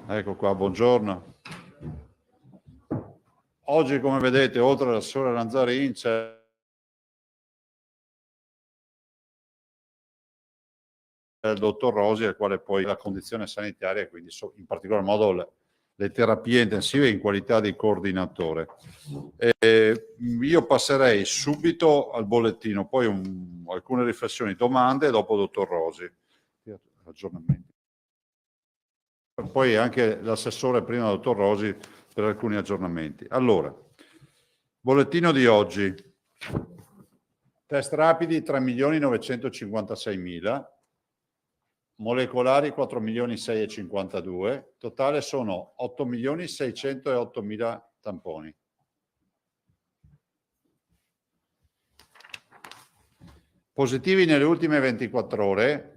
Ecco qua, buongiorno. Oggi, come vedete, oltre all'assessore Lanzarin c'è il dottor Rosi, al quale poi la condizione sanitaria e quindi in particolar modo le terapie intensive in qualità di coordinatore. Io passerei subito al bollettino, poi alcune riflessioni, domande e dopo dottor Rosi. Aggiornamenti. Poi anche l'assessore prima, dottor Rosi, per alcuni aggiornamenti. Allora, bollettino di oggi. Test rapidi 3.956.000, molecolari 4.652.000, totale sono 8.608.000 tamponi. Positivi nelle ultime 24 ore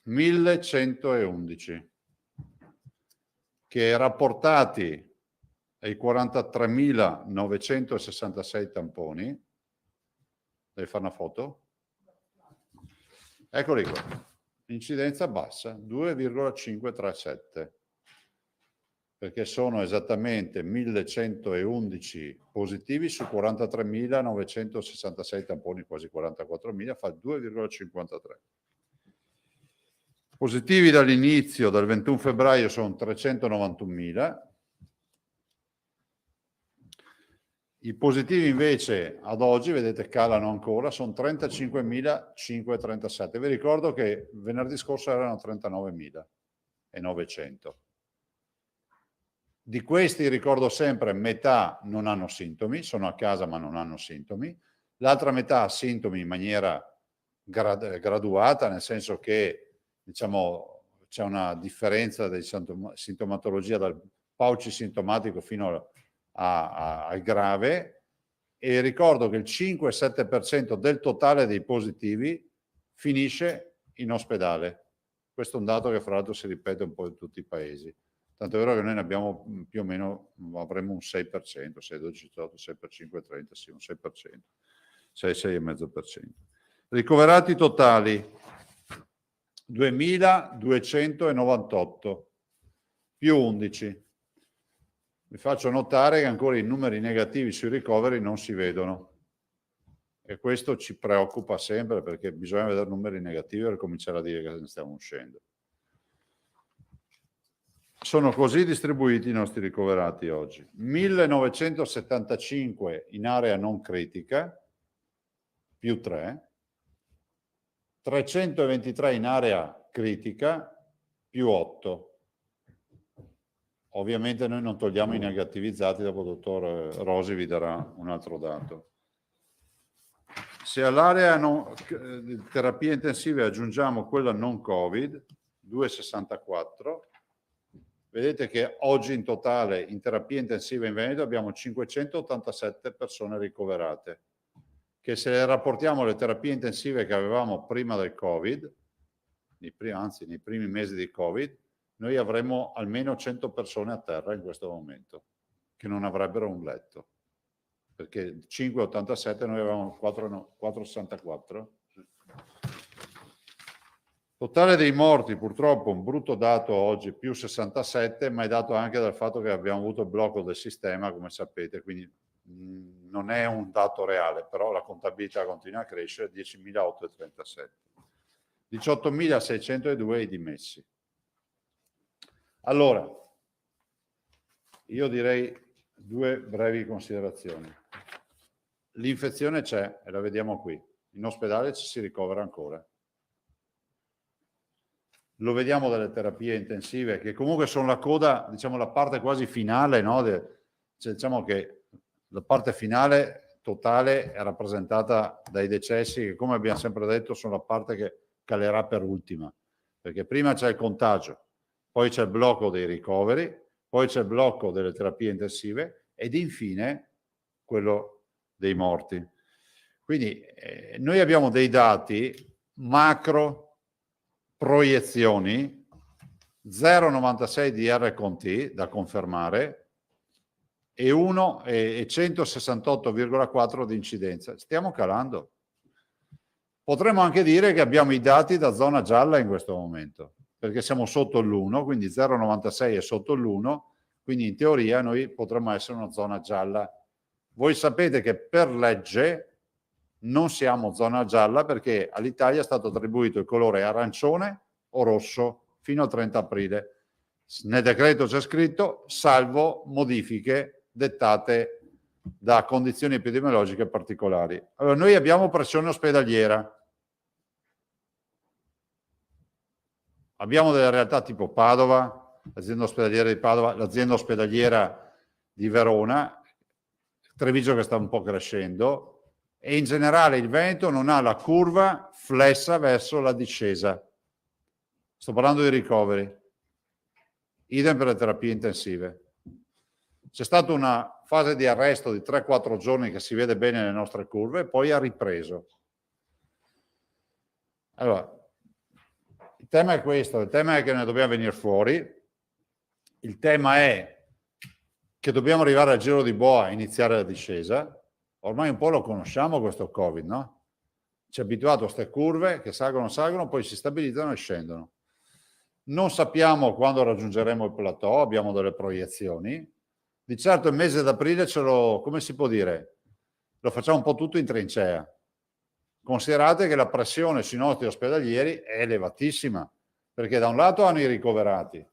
1.111, che rapportati ai 43.966 tamponi, devi fare una foto? Eccoli qua, incidenza bassa, 2,537, perché sono esattamente 1.111 positivi su 43.966 tamponi, quasi 44.000, fa 2,53. Positivi dall'inizio, dal 21 febbraio, sono 391.000. I positivi invece ad oggi, vedete, calano ancora, sono 35.537. Vi ricordo che venerdì scorso erano 39.900. Di questi, ricordo sempre, metà non hanno sintomi, sono a casa ma non hanno sintomi. L'altra metà ha sintomi in maniera graduata, nel senso che, diciamo, c'è una differenza di sintomatologia dal paucisintomatico fino al grave, e ricordo che il 5-7% del totale dei positivi finisce in ospedale. Questo è un dato che fra l'altro si ripete un po' in tutti i paesi. Tanto è vero che noi ne abbiamo più o meno, avremo un 6%, 6, 12, 18, 6 per 5, 30, sì, un 6%, 6, 6,5%. Ricoverati totali 2.298 più 11. Vi faccio notare che ancora i numeri negativi sui ricoveri non si vedono, e questo ci preoccupa sempre, perché bisogna vedere numeri negativi per cominciare a dire che ne stiamo uscendo. Sono così distribuiti i nostri ricoverati oggi: 1.975 in area non critica, più 3, 323 in area critica, più 8. Ovviamente noi non togliamo i negativizzati, dopo il dottor Rosi vi darà un altro dato. Se all'area di terapie intensive aggiungiamo quella non Covid, 264, vedete che oggi in totale in terapia intensiva in Veneto abbiamo 587 persone ricoverate, che se le rapportiamo alle terapie intensive che avevamo prima del Covid, anzi nei primi mesi di Covid, noi avremmo almeno 100 persone a terra in questo momento, che non avrebbero un letto, perché 5,87 noi avevamo 4,64. Totale dei morti, purtroppo un brutto dato oggi, più 67, ma è dato anche dal fatto che abbiamo avuto il blocco del sistema, come sapete, quindi non è un dato reale, però la contabilità continua a crescere, 10.837. 18.602 i dimessi. Allora, io direi due brevi considerazioni. L'infezione c'è, e la vediamo qui. In ospedale ci si ricovera ancora. Lo vediamo dalle terapie intensive, che comunque sono la coda, diciamo la parte quasi finale, no? Cioè, diciamo che la parte finale totale è rappresentata dai decessi, che come abbiamo sempre detto sono la parte che calerà per ultima, perché prima c'è il contagio, poi c'è il blocco dei ricoveri, poi c'è il blocco delle terapie intensive ed infine quello dei morti. Quindi noi abbiamo dei dati macro, proiezioni, 0,96 di R/T da confermare e 168,4 di incidenza. Stiamo calando. Potremmo anche dire che abbiamo i dati da zona gialla in questo momento. perché siamo sotto l'1, quindi 0,96 è sotto l'1, quindi in teoria noi potremmo essere una zona gialla. Voi sapete che per legge non siamo zona gialla perché all'Italia è stato attribuito il colore arancione o rosso fino al 30 aprile. Nel decreto c'è scritto salvo modifiche dettate da condizioni epidemiologiche particolari. Allora, noi abbiamo pressione ospedaliera. Abbiamo delle realtà tipo Padova, l'azienda ospedaliera di Padova, l'azienda ospedaliera di Verona, Treviso che sta un po' crescendo, e in generale il Veneto non ha la curva flessa verso la discesa. Sto parlando di ricoveri. Idem per le terapie intensive. C'è stata una fase di arresto di 3-4 giorni che si vede bene nelle nostre curve, poi ha ripreso. Allora, il tema è questo, il tema è che ne dobbiamo venire fuori, il tema è che dobbiamo arrivare al giro di boa e iniziare la discesa. Ormai un po' lo conosciamo questo Covid, no? Ci è abituato a queste curve che salgono, poi si stabilizzano e scendono. Non sappiamo quando raggiungeremo il plateau, abbiamo delle proiezioni. Di certo il mese d'aprile come si può dire, lo facciamo un po' tutto in trincea. Considerate che la pressione sui nostri ospedalieri è elevatissima, perché da un lato hanno i ricoverati,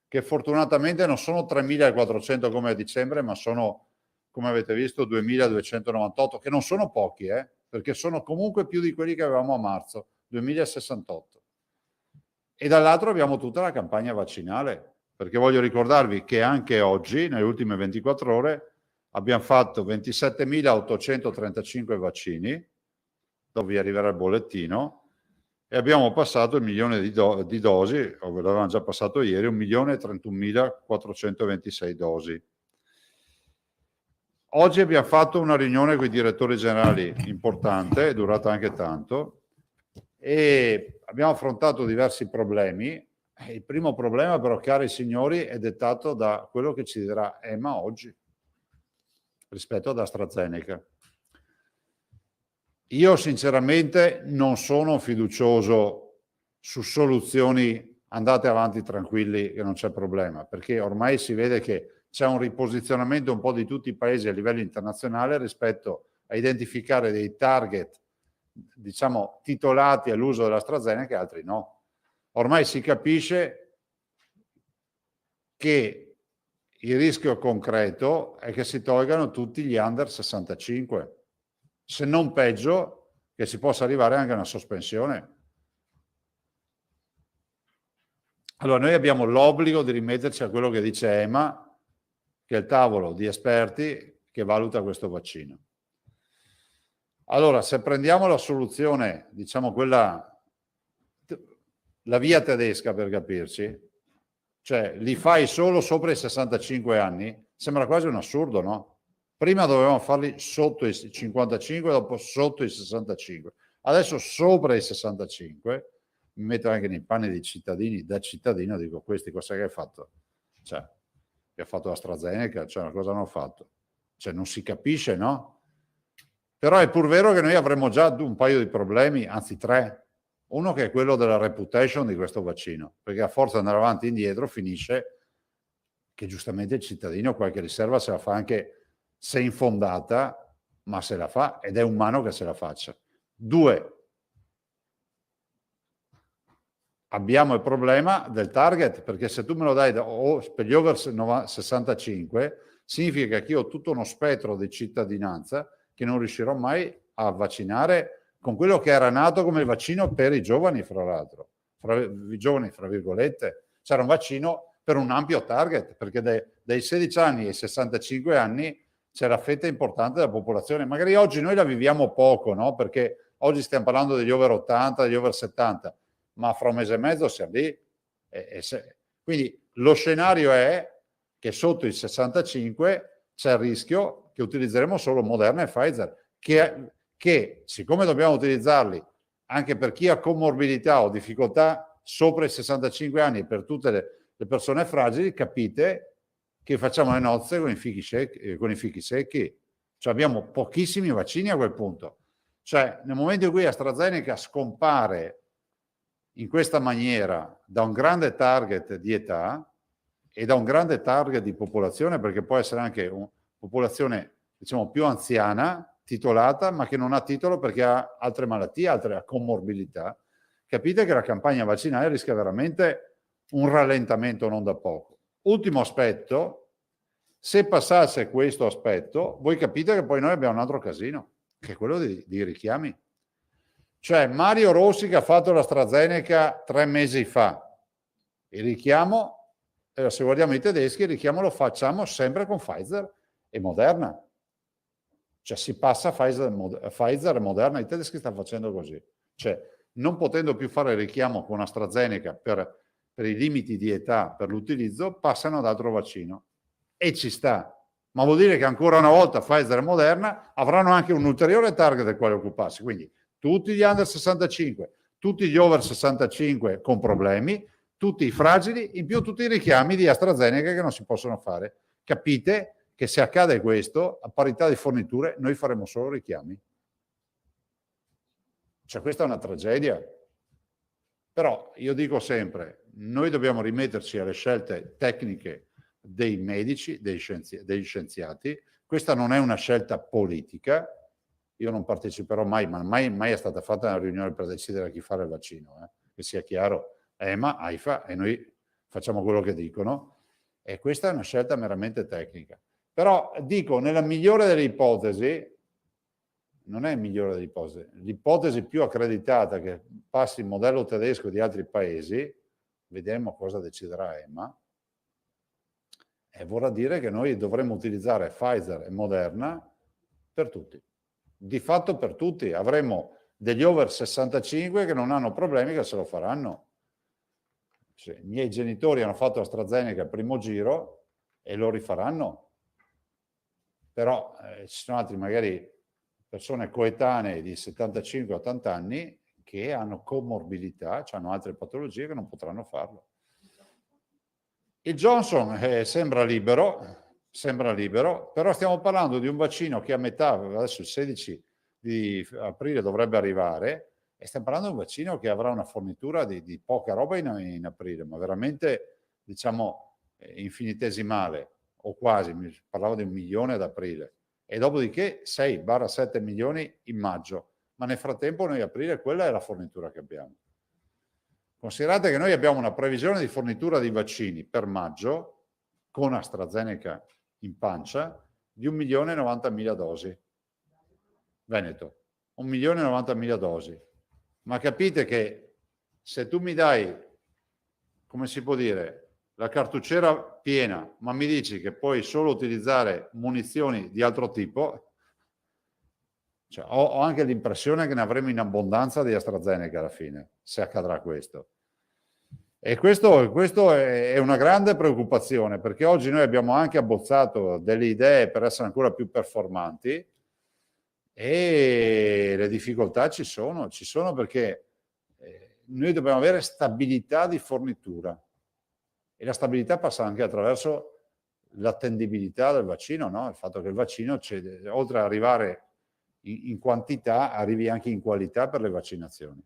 che fortunatamente non sono 3.400 come a dicembre, ma sono, come avete visto, 2.298, che non sono pochi, perché sono comunque più di quelli che avevamo a marzo, 2.068. E dall'altro abbiamo tutta la campagna vaccinale, perché voglio ricordarvi che anche oggi, nelle ultime 24 ore, abbiamo fatto 27.835 vaccini, dove vi arriverà il bollettino, e abbiamo passato il milione di dosi, o ve l'avevamo già passato ieri, 1.031.426 dosi. Oggi abbiamo fatto una riunione con i direttori generali importante, è durata anche tanto, e abbiamo affrontato diversi problemi. Il primo problema però, cari signori, è dettato da quello che ci dirà EMA oggi rispetto ad AstraZeneca. Io sinceramente non sono fiducioso su soluzioni andate avanti tranquilli che non c'è problema, perché ormai si vede che c'è un riposizionamento un po' di tutti i paesi a livello internazionale rispetto a identificare dei target, diciamo, titolati all'uso dell'AstraZeneca e altri no. Ormai si capisce che il rischio concreto è che si tolgano tutti gli under 65, se non peggio che si possa arrivare anche a una sospensione. Allora noi abbiamo l'obbligo di rimetterci a quello che dice EMA, che è il tavolo di esperti che valuta questo vaccino. Allora, se prendiamo la soluzione, diciamo quella, la via tedesca per capirci, cioè li fai solo sopra i 65 anni, sembra quasi un assurdo, no? Prima dovevamo farli sotto i 55, dopo sotto i 65. Adesso sopra i 65, mi metto anche nei panni dei cittadini, da cittadino dico, questi cosa che hai fatto? Cioè, che ha fatto AstraZeneca, cioè cosa hanno fatto? Cioè non si capisce, no? Però è pur vero che noi avremo già un paio di problemi, anzi 3. Uno che è quello della reputation di questo vaccino, perché a forza di andare avanti e indietro finisce che giustamente il cittadino qualche riserva se la fa anche se infondata, ma se la fa ed è umano che se la faccia. 2. Abbiamo il problema del target, perché se tu me lo dai per gli over 65, significa che io ho tutto uno spettro di cittadinanza che non riuscirò mai a vaccinare con quello che era nato come il vaccino per i giovani, fra l'altro, i giovani fra virgolette. C'era un vaccino per un ampio target, perché dai 16 anni ai 65 anni c'è la fetta importante della popolazione. Magari oggi noi la viviamo poco, no? Perché oggi stiamo parlando degli over 80, degli over 70, ma fra un mese e mezzo siamo lì. Quindi lo scenario è che sotto i 65 c'è il rischio che utilizzeremo solo Moderna e Pfizer, che siccome dobbiamo utilizzarli anche per chi ha comorbidità o difficoltà sopra i 65 anni e per tutte le persone fragili, capite che facciamo le nozze con i fichi secchi. Cioè abbiamo pochissimi vaccini a quel punto. Cioè nel momento in cui AstraZeneca scompare in questa maniera da un grande target di età e da un grande target di popolazione, perché può essere anche una popolazione, diciamo, più anziana, titolata, ma che non ha titolo perché ha altre malattie, altre comorbilità. Capite che la campagna vaccinale rischia veramente un rallentamento non da poco. Ultimo aspetto, se passasse questo aspetto, voi capite che poi noi abbiamo un altro casino, che è quello di richiami. Cioè Mario Rossi che ha fatto l'AstraZeneca 3 mesi fa, il richiamo, se guardiamo i tedeschi, il richiamo lo facciamo sempre con Pfizer e Moderna. Cioè si passa Pfizer e Moderna, i tedeschi stanno facendo così. Cioè non potendo più fare il richiamo con AstraZeneca per i limiti di età per l'utilizzo, passano ad altro vaccino. E ci sta. Ma vuol dire che ancora una volta Pfizer e Moderna avranno anche un ulteriore target del quale occuparsi. Quindi tutti gli under 65, tutti gli over 65 con problemi, tutti i fragili, in più tutti i richiami di AstraZeneca che non si possono fare. Capite che se accade questo, a parità di forniture, noi faremo solo richiami. Cioè questa è una tragedia. Però io dico sempre, noi dobbiamo rimetterci alle scelte tecniche dei medici, degli scienziati. Questa non è una scelta politica. Io non parteciperò mai, ma mai è stata fatta una riunione per decidere a chi fare il vaccino, che sia chiaro. EMA, AIFA, e noi facciamo quello che dicono. E questa è una scelta meramente tecnica. Però dico, nella migliore delle ipotesi, non è il migliore delle ipotesi, l'ipotesi più accreditata che passi il modello tedesco di altri paesi, vedremo cosa deciderà EMA, e vorrà dire che noi dovremmo utilizzare Pfizer e Moderna per tutti. Di fatto per tutti. Avremo degli over 65 che non hanno problemi, che se lo faranno. Cioè, i miei genitori hanno fatto AstraZeneca il primo giro e lo rifaranno. Però ci sono altri magari persone coetanee di 75-80 anni che hanno comorbilità, cioè hanno altre patologie che non potranno farlo. Il Johnson sembra libero, però stiamo parlando di un vaccino che a metà, adesso il 16 di aprile dovrebbe arrivare, e stiamo parlando di un vaccino che avrà una fornitura di poca roba in aprile, ma veramente, diciamo, infinitesimale, o quasi, parlavo di 1 milione ad aprile, e dopodiché 6-7 milioni in maggio, ma nel frattempo noi aprile quella è la fornitura che abbiamo. Considerate che noi abbiamo una previsione di fornitura di vaccini per maggio, con AstraZeneca in pancia, di 1.090.000 dosi. Veneto, 1.090.000 dosi. Ma capite che se tu mi dai, come si può dire, la cartucciera piena, ma mi dici che puoi solo utilizzare munizioni di altro tipo, cioè, ho anche l'impressione che ne avremo in abbondanza di AstraZeneca alla fine, se accadrà questo. E questo è una grande preoccupazione, perché oggi noi abbiamo anche abbozzato delle idee per essere ancora più performanti e le difficoltà ci sono perché noi dobbiamo avere stabilità di fornitura e la stabilità passa anche attraverso l'attendibilità del vaccino, no? Il fatto che il vaccino, oltre ad arrivare in quantità, arrivi anche in qualità per le vaccinazioni.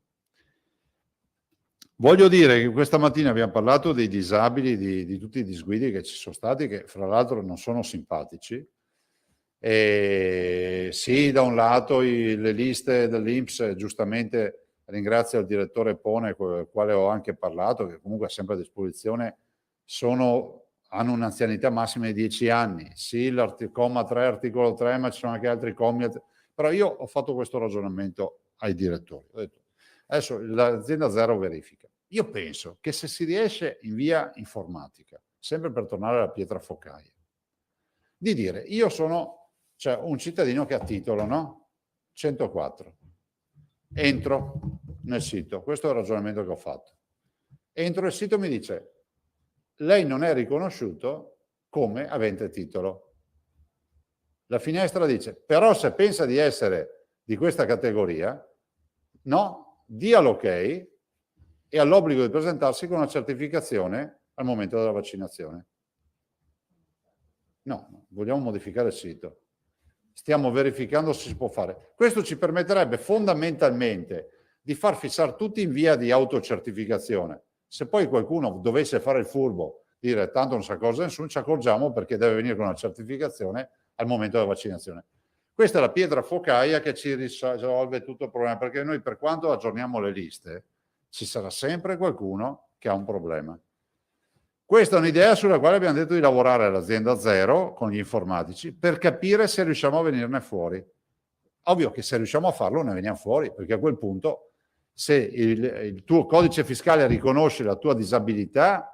Voglio dire che questa mattina abbiamo parlato dei disabili, di tutti i disguidi che ci sono stati, che fra l'altro non sono simpatici. E sì, da un lato le liste dell'INPS, giustamente ringrazio il direttore Pone, con il quale ho anche parlato, che comunque è sempre a disposizione, hanno un'anzianità massima di 10 anni. Sì, comma 3, articolo 3, ma ci sono anche altri commi. Però io ho fatto questo ragionamento ai direttori. Ho detto, adesso l'azienda zero verifica. Io penso che se si riesce in via informatica, sempre per tornare alla pietra focaia, di dire io sono un cittadino che ha titolo, no? 104. Entro nel sito, questo è il ragionamento che ho fatto. Entro il sito e mi dice lei non è riconosciuto come avente titolo. La finestra dice però se pensa di essere di questa categoria, no, dia l'ok e ha l'obbligo di presentarsi con una certificazione al momento della vaccinazione. No, vogliamo modificare il sito. Stiamo verificando se si può fare. Questo ci permetterebbe fondamentalmente di far fissare tutti in via di autocertificazione. Se poi qualcuno dovesse fare il furbo, dire tanto non sa cosa nessuno, ci accorgiamo perché deve venire con una certificazione al momento della vaccinazione. Questa è la pietra focaia che ci risolve tutto il problema, perché noi per quanto aggiorniamo le liste, ci sarà sempre qualcuno che ha un problema. Questa è un'idea sulla quale abbiamo detto di lavorare all'azienda zero con gli informatici per capire se riusciamo a venirne fuori. Ovvio che se riusciamo a farlo ne veniamo fuori, perché a quel punto se il tuo codice fiscale riconosce la tua disabilità,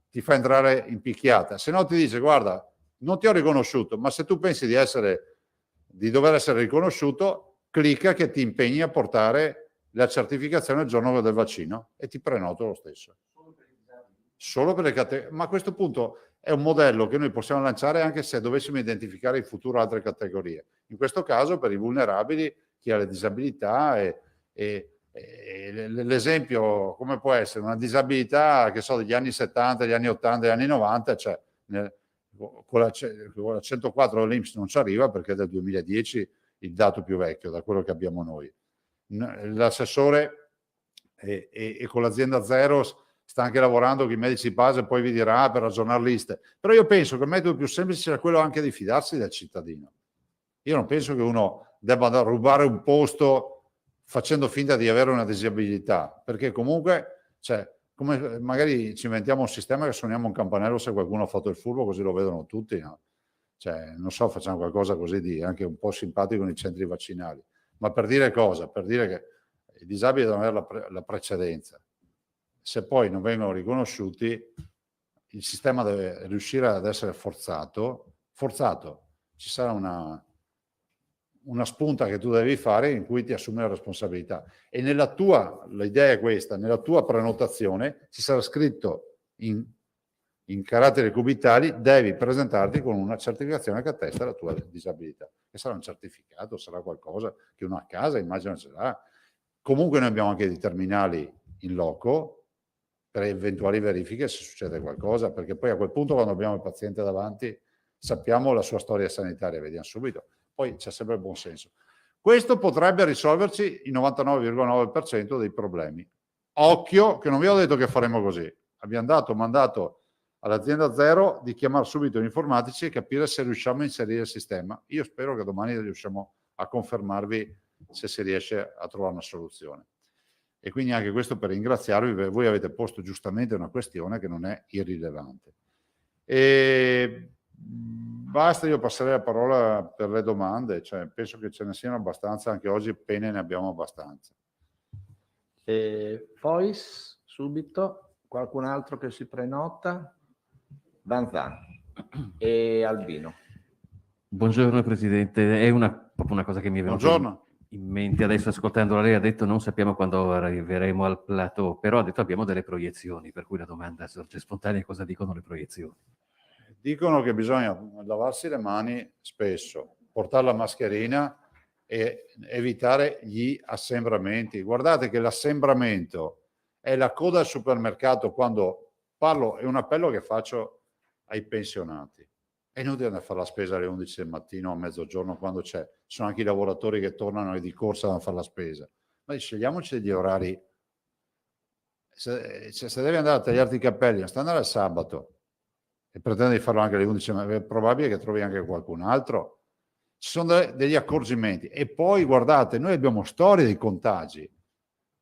ti fa entrare in picchiata. Se no ti dice, guarda, non ti ho riconosciuto, ma se tu pensi di dover essere riconosciuto, clicca che ti impegni a portare la certificazione il giorno del vaccino e ti prenoto lo stesso. Solo per le categorie. Ma a questo punto è un modello che noi possiamo lanciare anche se dovessimo identificare in futuro altre categorie. In questo caso per i vulnerabili, chi ha le disabilità e l'esempio come può essere una disabilità che so degli anni 70, degli anni 80, degli anni 90, cioè con la 104 dell'INPS non ci arriva perché è del 2010 il dato più vecchio da quello che abbiamo noi. L'assessore e con l'azienda zero sta anche lavorando con i medici di base, poi vi dirà per aggiornare liste. Però io penso che il metodo più semplice sia quello anche di fidarsi del cittadino. Io non penso che uno debba andare a rubare un posto facendo finta di avere una disabilità, perché comunque, cioè, come magari ci inventiamo un sistema che suoniamo un campanello se qualcuno ha fatto il furbo, così lo vedono tutti, no? Cioè, non so, facciamo qualcosa così di anche un po' simpatico nei centri vaccinali. Ma per dire cosa? Per dire che i disabili devono avere la precedenza. Se poi non vengono riconosciuti, il sistema deve riuscire ad essere forzato. Ci sarà una spunta che tu devi fare in cui ti assumi la responsabilità. E l'idea è questa, nella tua prenotazione ci sarà scritto in caratteri cubitali, devi presentarti con una certificazione che attesta la tua disabilità. Che sarà un certificato, sarà qualcosa che uno a casa, immagino ce l'ha. Comunque noi abbiamo anche dei terminali in loco per eventuali verifiche se succede qualcosa, perché poi a quel punto quando abbiamo il paziente davanti sappiamo la sua storia sanitaria, vediamo subito. Poi c'è sempre il buon senso. Questo potrebbe risolverci il 99,9% dei problemi. Occhio, che non vi ho detto che faremo così. Abbiamo mandato all'azienda zero di chiamare subito gli informatici e capire se riusciamo a inserire il sistema. Io spero che domani riusciamo a confermarvi se si riesce a trovare una soluzione. E quindi anche questo per ringraziarvi, voi avete posto giustamente una questione che non è irrilevante. E basta, io passerei la parola per le domande, cioè, penso che ce ne siano abbastanza, anche oggi pene ne abbiamo abbastanza. Poi subito qualcun altro che si prenota? Vanzan e Albino. Buongiorno Presidente, è proprio una cosa che mi è venuta in mente adesso ascoltando lei. Ha detto non sappiamo quando arriveremo al plateau, però ha detto abbiamo delle proiezioni, per cui la domanda sorge spontanea: cosa dicono le proiezioni? Dicono che bisogna lavarsi le mani spesso, portare la mascherina e evitare gli assembramenti. Guardate che l'assembramento è la coda al supermercato. Quando parlo, è un appello che faccio ai pensionati. È inutile andare a fare la spesa alle 11 del mattino a mezzogiorno quando ci sono anche i lavoratori che tornano e di corsa a fare la spesa. Ma scegliamoci degli orari. Se devi andare a tagliarti i capelli, non sta andare al sabato e pretendi di farlo anche alle 11, ma è probabile che trovi anche qualcun altro. Ci sono degli accorgimenti. E poi guardate, noi abbiamo storie di contagi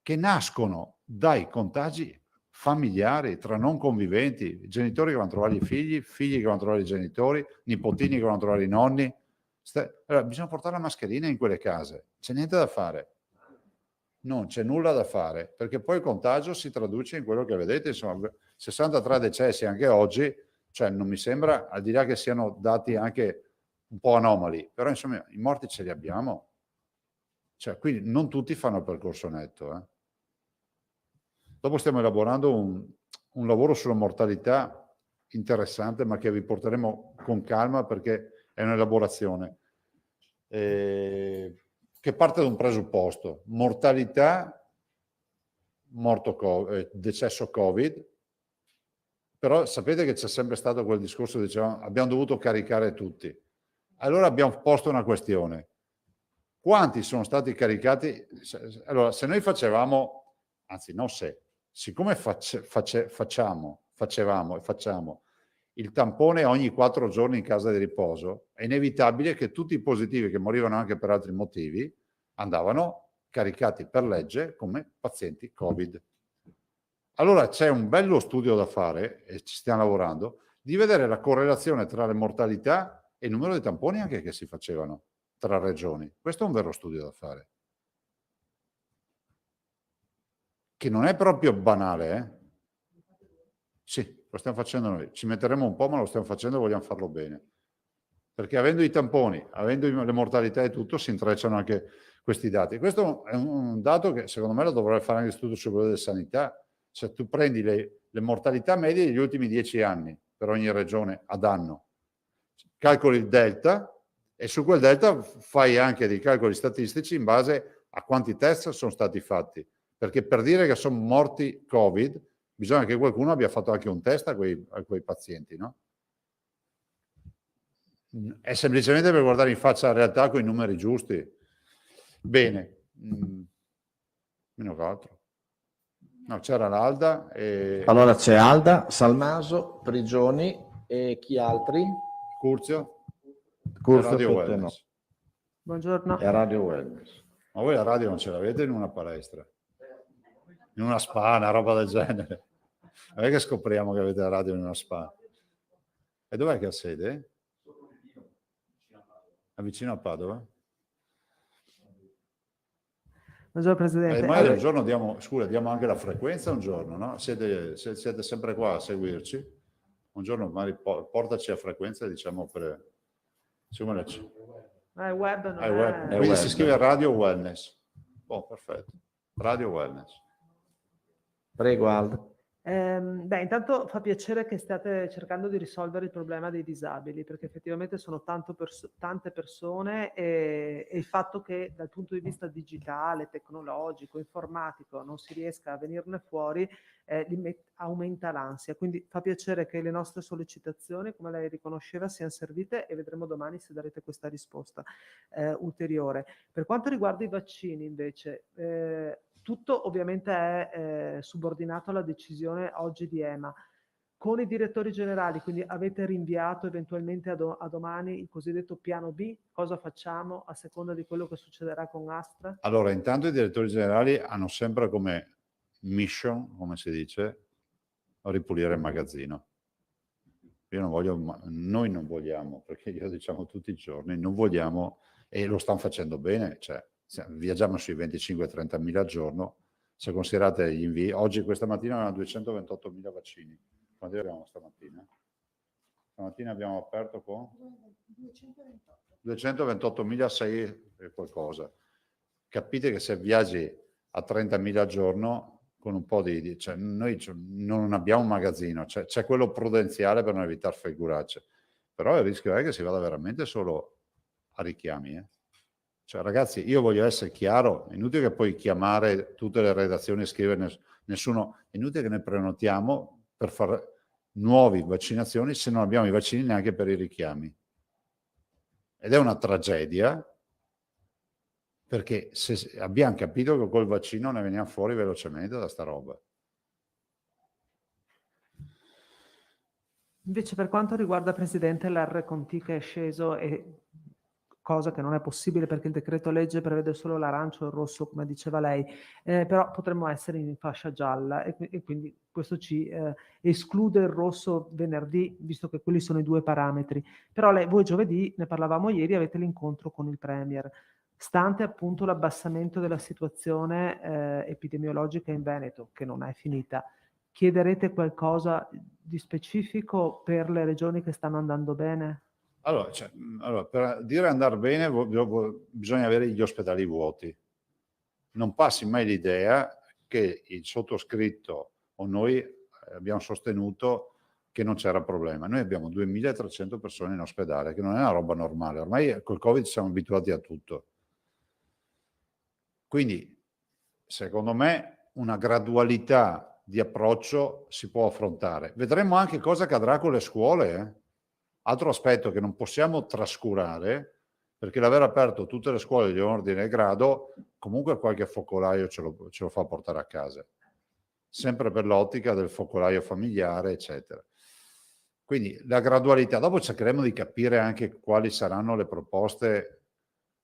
che nascono dai contagi familiari tra non conviventi, genitori che vanno a trovare i figli che vanno a trovare i genitori, nipotini che vanno a trovare i nonni. Allora, bisogna portare la mascherina in quelle case, c'è niente da fare. Non c'è nulla da fare, perché poi il contagio si traduce in quello che vedete, insomma, 63 decessi anche oggi, cioè non mi sembra, al di là che siano dati anche un po' anomali, però insomma i morti ce li abbiamo. Cioè, quindi non tutti fanno il percorso netto. Dopo stiamo elaborando un lavoro sulla mortalità interessante, ma che vi porteremo con calma perché è un'elaborazione che parte da un presupposto: mortalità, decesso Covid. Però sapete che c'è sempre stato quel discorso, dicevamo, abbiamo dovuto caricare tutti. Allora abbiamo posto una questione: quanti sono stati caricati? Allora, se noi facevamo, anzi no se, siccome facevamo e facciamo il tampone ogni 4 giorni in casa di riposo, è inevitabile che tutti i positivi che morivano anche per altri motivi andavano caricati per legge come pazienti Covid. Allora c'è un bello studio da fare, e ci stiamo lavorando, di vedere la correlazione tra le mortalità e il numero di tamponi anche che si facevano tra regioni. Questo è un vero studio da fare. Che non è proprio banale, eh? Sì, lo stiamo facendo noi. Ci metteremo un po', ma lo stiamo facendo e vogliamo farlo bene. Perché avendo i tamponi, avendo le mortalità e tutto, si intrecciano anche questi dati. Questo è un dato che secondo me lo dovrebbe fare anche l'Istituto Superiore di Sanità. Se tu prendi le mortalità medie degli ultimi 10 anni per ogni regione ad anno, calcoli il delta e su quel delta fai anche dei calcoli statistici in base a quanti test sono stati fatti. Perché per dire che sono morti Covid, bisogna che qualcuno abbia fatto anche un test a quei pazienti, no? È semplicemente per guardare in faccia la realtà con i numeri giusti. Bene, meno che altro. No, c'era l'Alda. Allora c'è Alda, Salmaso, Prigioni e chi altri? Curzio. Curzio, Radio per te Wellness. no. Buongiorno. E Radio Wellness. Ma voi la radio non ce l'avete in una palestra? In una spa, una roba del genere? Non è che scopriamo che avete la radio in una spa. E dov'è che ha sede? È vicino a Padova? Buongiorno Presidente. Magari un giorno diamo anche la frequenza un giorno, no? Siete sempre qua a seguirci. Un giorno magari portaci a frequenza, diciamo, per... Insomma, È web, non è web. è... Quindi web. si scrive Radio Wellness. Oh, perfetto. Radio Wellness. Prego Alda. Intanto fa piacere che state cercando di risolvere il problema dei disabili, perché effettivamente sono tante persone e il fatto che dal punto di vista digitale, tecnologico, informatico non si riesca a venirne fuori aumenta l'ansia. Quindi fa piacere che le nostre sollecitazioni, come lei riconosceva, siano servite e vedremo domani se darete questa risposta ulteriore. Per quanto riguarda i vaccini invece, tutto ovviamente è subordinato alla decisione oggi di EMA. Con i direttori generali, quindi avete rinviato eventualmente a domani il cosiddetto piano B? Cosa facciamo a seconda di quello che succederà con Astra? Allora, intanto i direttori generali hanno sempre come mission, come si dice, ripulire il magazzino. Noi non vogliamo, perché io diciamo tutti i giorni, non vogliamo, e lo stanno facendo bene, cioè viaggiamo sui 25-30 mila al giorno. Se considerate gli invii, oggi questa mattina avevamo 228 mila vaccini. Quanti abbiamo stamattina? Stamattina abbiamo aperto con 228.006 e qualcosa. Capite che se viaggi a 30.000 al giorno con un po' cioè noi non abbiamo un magazzino, c'è quello prudenziale per non evitare figuracce, però il rischio è che si vada veramente solo a richiami, Cioè, ragazzi, io voglio essere chiaro, è inutile che poi chiamare tutte le redazioni e scrivere nessuno, è inutile che ne prenotiamo per fare nuove vaccinazioni se non abbiamo i vaccini neanche per i richiami. Ed è una tragedia, perché se abbiamo capito che col vaccino ne veniamo fuori velocemente da sta roba. Invece per quanto riguarda, Presidente, l'R con T che è sceso, e cosa che non è possibile perché il decreto legge prevede solo l'arancio e il rosso, come diceva lei, però potremmo essere in fascia gialla e quindi questo ci esclude il rosso venerdì, visto che quelli sono i due parametri. Però voi giovedì, ne parlavamo ieri, avete l'incontro con il Premier. Stante appunto l'abbassamento della situazione epidemiologica in Veneto, che non è finita, chiederete qualcosa di specifico per le regioni che stanno andando bene? Allora, per dire andare bene bisogna avere gli ospedali vuoti. Non passi mai l'idea che il sottoscritto o noi abbiamo sostenuto che non c'era problema. Noi abbiamo 2.300 persone in ospedale, che non è una roba normale. Ormai col Covid siamo abituati a tutto. Quindi, secondo me, una gradualità di approccio si può affrontare. Vedremo anche cosa accadrà con le scuole, Altro aspetto che non possiamo trascurare, perché l'aver aperto tutte le scuole di ordine e grado comunque qualche focolaio ce lo fa portare a casa, sempre per l'ottica del focolaio familiare, eccetera. Quindi la gradualità, dopo cercheremo di capire anche quali saranno le proposte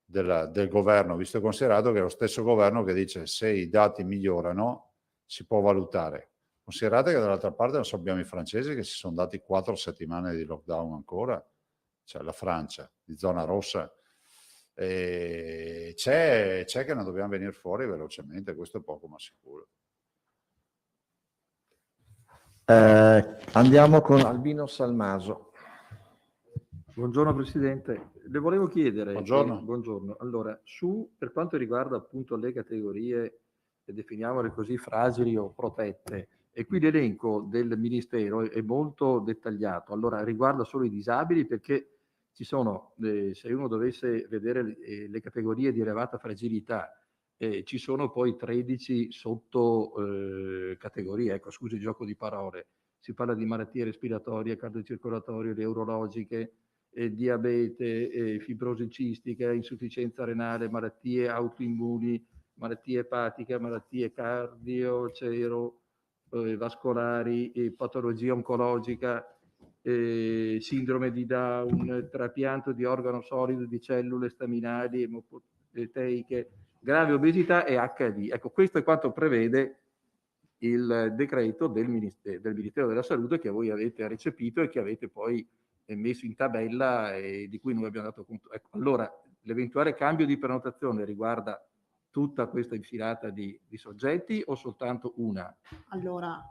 del governo, visto e considerato che è lo stesso governo che dice se i dati migliorano si può valutare. Considerate che dall'altra parte non so, abbiamo i francesi che si sono dati 4 settimane di lockdown ancora, cioè la Francia, di zona rossa. E c'è che ne dobbiamo venire fuori velocemente, questo è poco ma sicuro. Andiamo con Albino Salmaso. Buongiorno Presidente, le volevo chiedere, Buongiorno. buongiorno. Allora, per quanto riguarda appunto le categorie, definiamole così, fragili o protette, e qui l'elenco del Ministero è molto dettagliato, allora riguarda solo i disabili perché ci sono, se uno dovesse vedere le categorie di elevata fragilità, ci sono poi 13 sotto categorie, ecco scusi il gioco di parole, si parla di malattie respiratorie, cardiocircolatorie, neurologiche, diabete, fibrosi cistica, insufficienza renale, malattie autoimmuni, malattie epatiche, malattie vascolari, patologia oncologica, sindrome di Down, trapianto di organo solido di cellule staminali, emopoteiche, grave obesità e HD. Ecco, questo è quanto prevede il decreto del Ministero della Salute che voi avete recepito e che avete poi messo in tabella e di cui noi abbiamo dato conto. Ecco, allora, l'eventuale cambio di prenotazione riguarda tutta questa infilata di soggetti o soltanto una? Allora,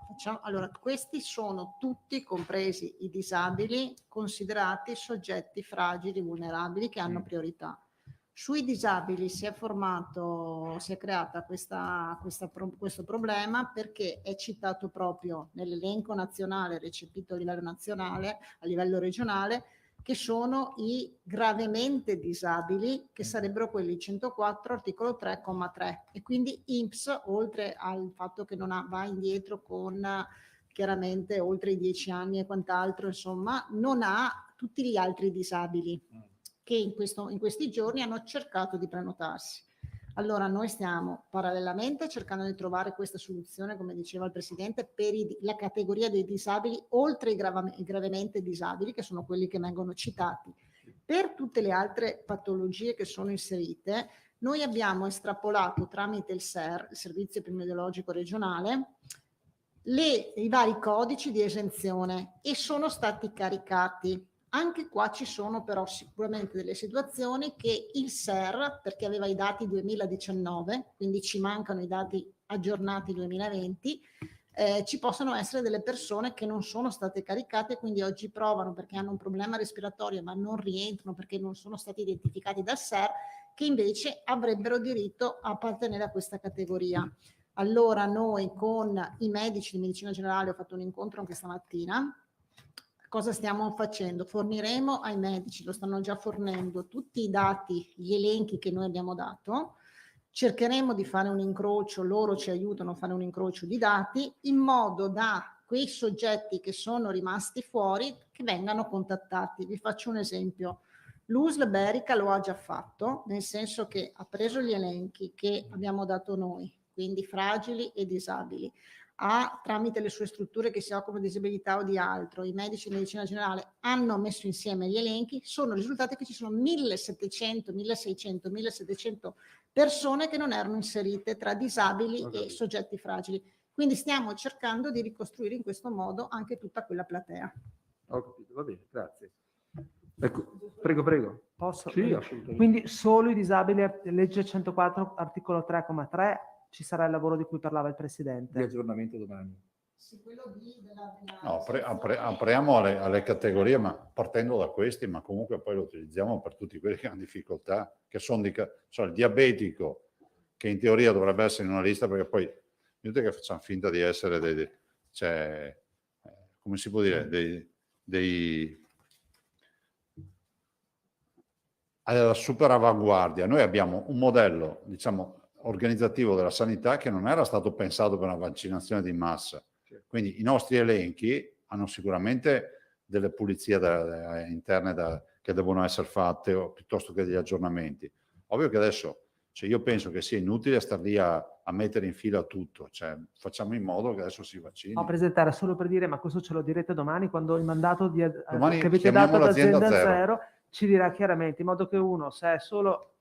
questi sono tutti, compresi i disabili, considerati soggetti fragili, vulnerabili, che hanno priorità. Sui disabili si è creata questo problema perché è citato proprio nell'elenco nazionale recepito a livello nazionale, a livello regionale, che sono i gravemente disabili, che sarebbero quelli 104 articolo 3,3, e quindi INPS, oltre al fatto che non va indietro con chiaramente oltre i 10 anni e quant'altro, insomma, non ha tutti gli altri disabili che in questi giorni hanno cercato di prenotarsi. Allora noi stiamo parallelamente cercando di trovare questa soluzione, come diceva il Presidente, per la categoria dei disabili oltre i gravemente disabili, che sono quelli che vengono citati. Per tutte le altre patologie che sono inserite, noi abbiamo estrapolato tramite il SER, il Servizio Epidemiologico Regionale, i vari codici di esenzione e sono stati caricati. Anche qua ci sono però sicuramente delle situazioni che il SER, perché aveva i dati 2019, quindi ci mancano i dati aggiornati 2020, ci possono essere delle persone che non sono state caricate e quindi oggi provano perché hanno un problema respiratorio ma non rientrano perché non sono stati identificati dal SER, che invece avrebbero diritto a appartenere a questa categoria. Allora noi con i medici di medicina generale, ho fatto un incontro anche stamattina. Cosa stiamo facendo? Forniremo ai medici, lo stanno già fornendo, tutti i dati, gli elenchi che noi abbiamo dato. Cercheremo di fare un incrocio, loro ci aiutano a fare un incrocio di dati, in modo da quei soggetti che sono rimasti fuori che vengano contattati. Vi faccio un esempio. L'USL Berica lo ha già fatto, nel senso che ha preso gli elenchi che abbiamo dato noi, quindi fragili e disabili, tramite le sue strutture che si occupano di disabilità o di altro, i medici di medicina generale hanno messo insieme gli elenchi, sono risultati che ci sono 1700, 1600, 1700 persone che non erano inserite tra disabili e soggetti fragili. Quindi stiamo cercando di ricostruire in questo modo anche tutta quella platea. Ho capito, va bene, grazie. Ecco, prego. Posso? Sì, assolutamente. Quindi solo i disabili, legge 104, articolo 3,3, ci sarà il lavoro di cui parlava il Presidente. Di aggiornamento domani. Sì, quello No, apriamo alle categorie, ma partendo da questi, ma comunque poi lo utilizziamo per tutti quelli che hanno difficoltà, che sono il diabetico, che in teoria dovrebbe essere in una lista, perché poi inutile che facciamo finta di essere come si può dire, alla super avanguardia. Noi abbiamo un modello, diciamo, organizzativo della sanità che non era stato pensato per una vaccinazione di massa. Quindi i nostri elenchi hanno sicuramente delle pulizie interne che devono essere fatte piuttosto che degli aggiornamenti. Ovvio che adesso, cioè io penso che sia inutile star lì a mettere in fila tutto, cioè facciamo in modo che adesso si vaccini. No, presentare solo per dire, ma questo ce lo direte domani quando il mandato che avete chiamiamo dato ad l'azienda azienda zero. zero ci dirà chiaramente, in modo che uno, se è solo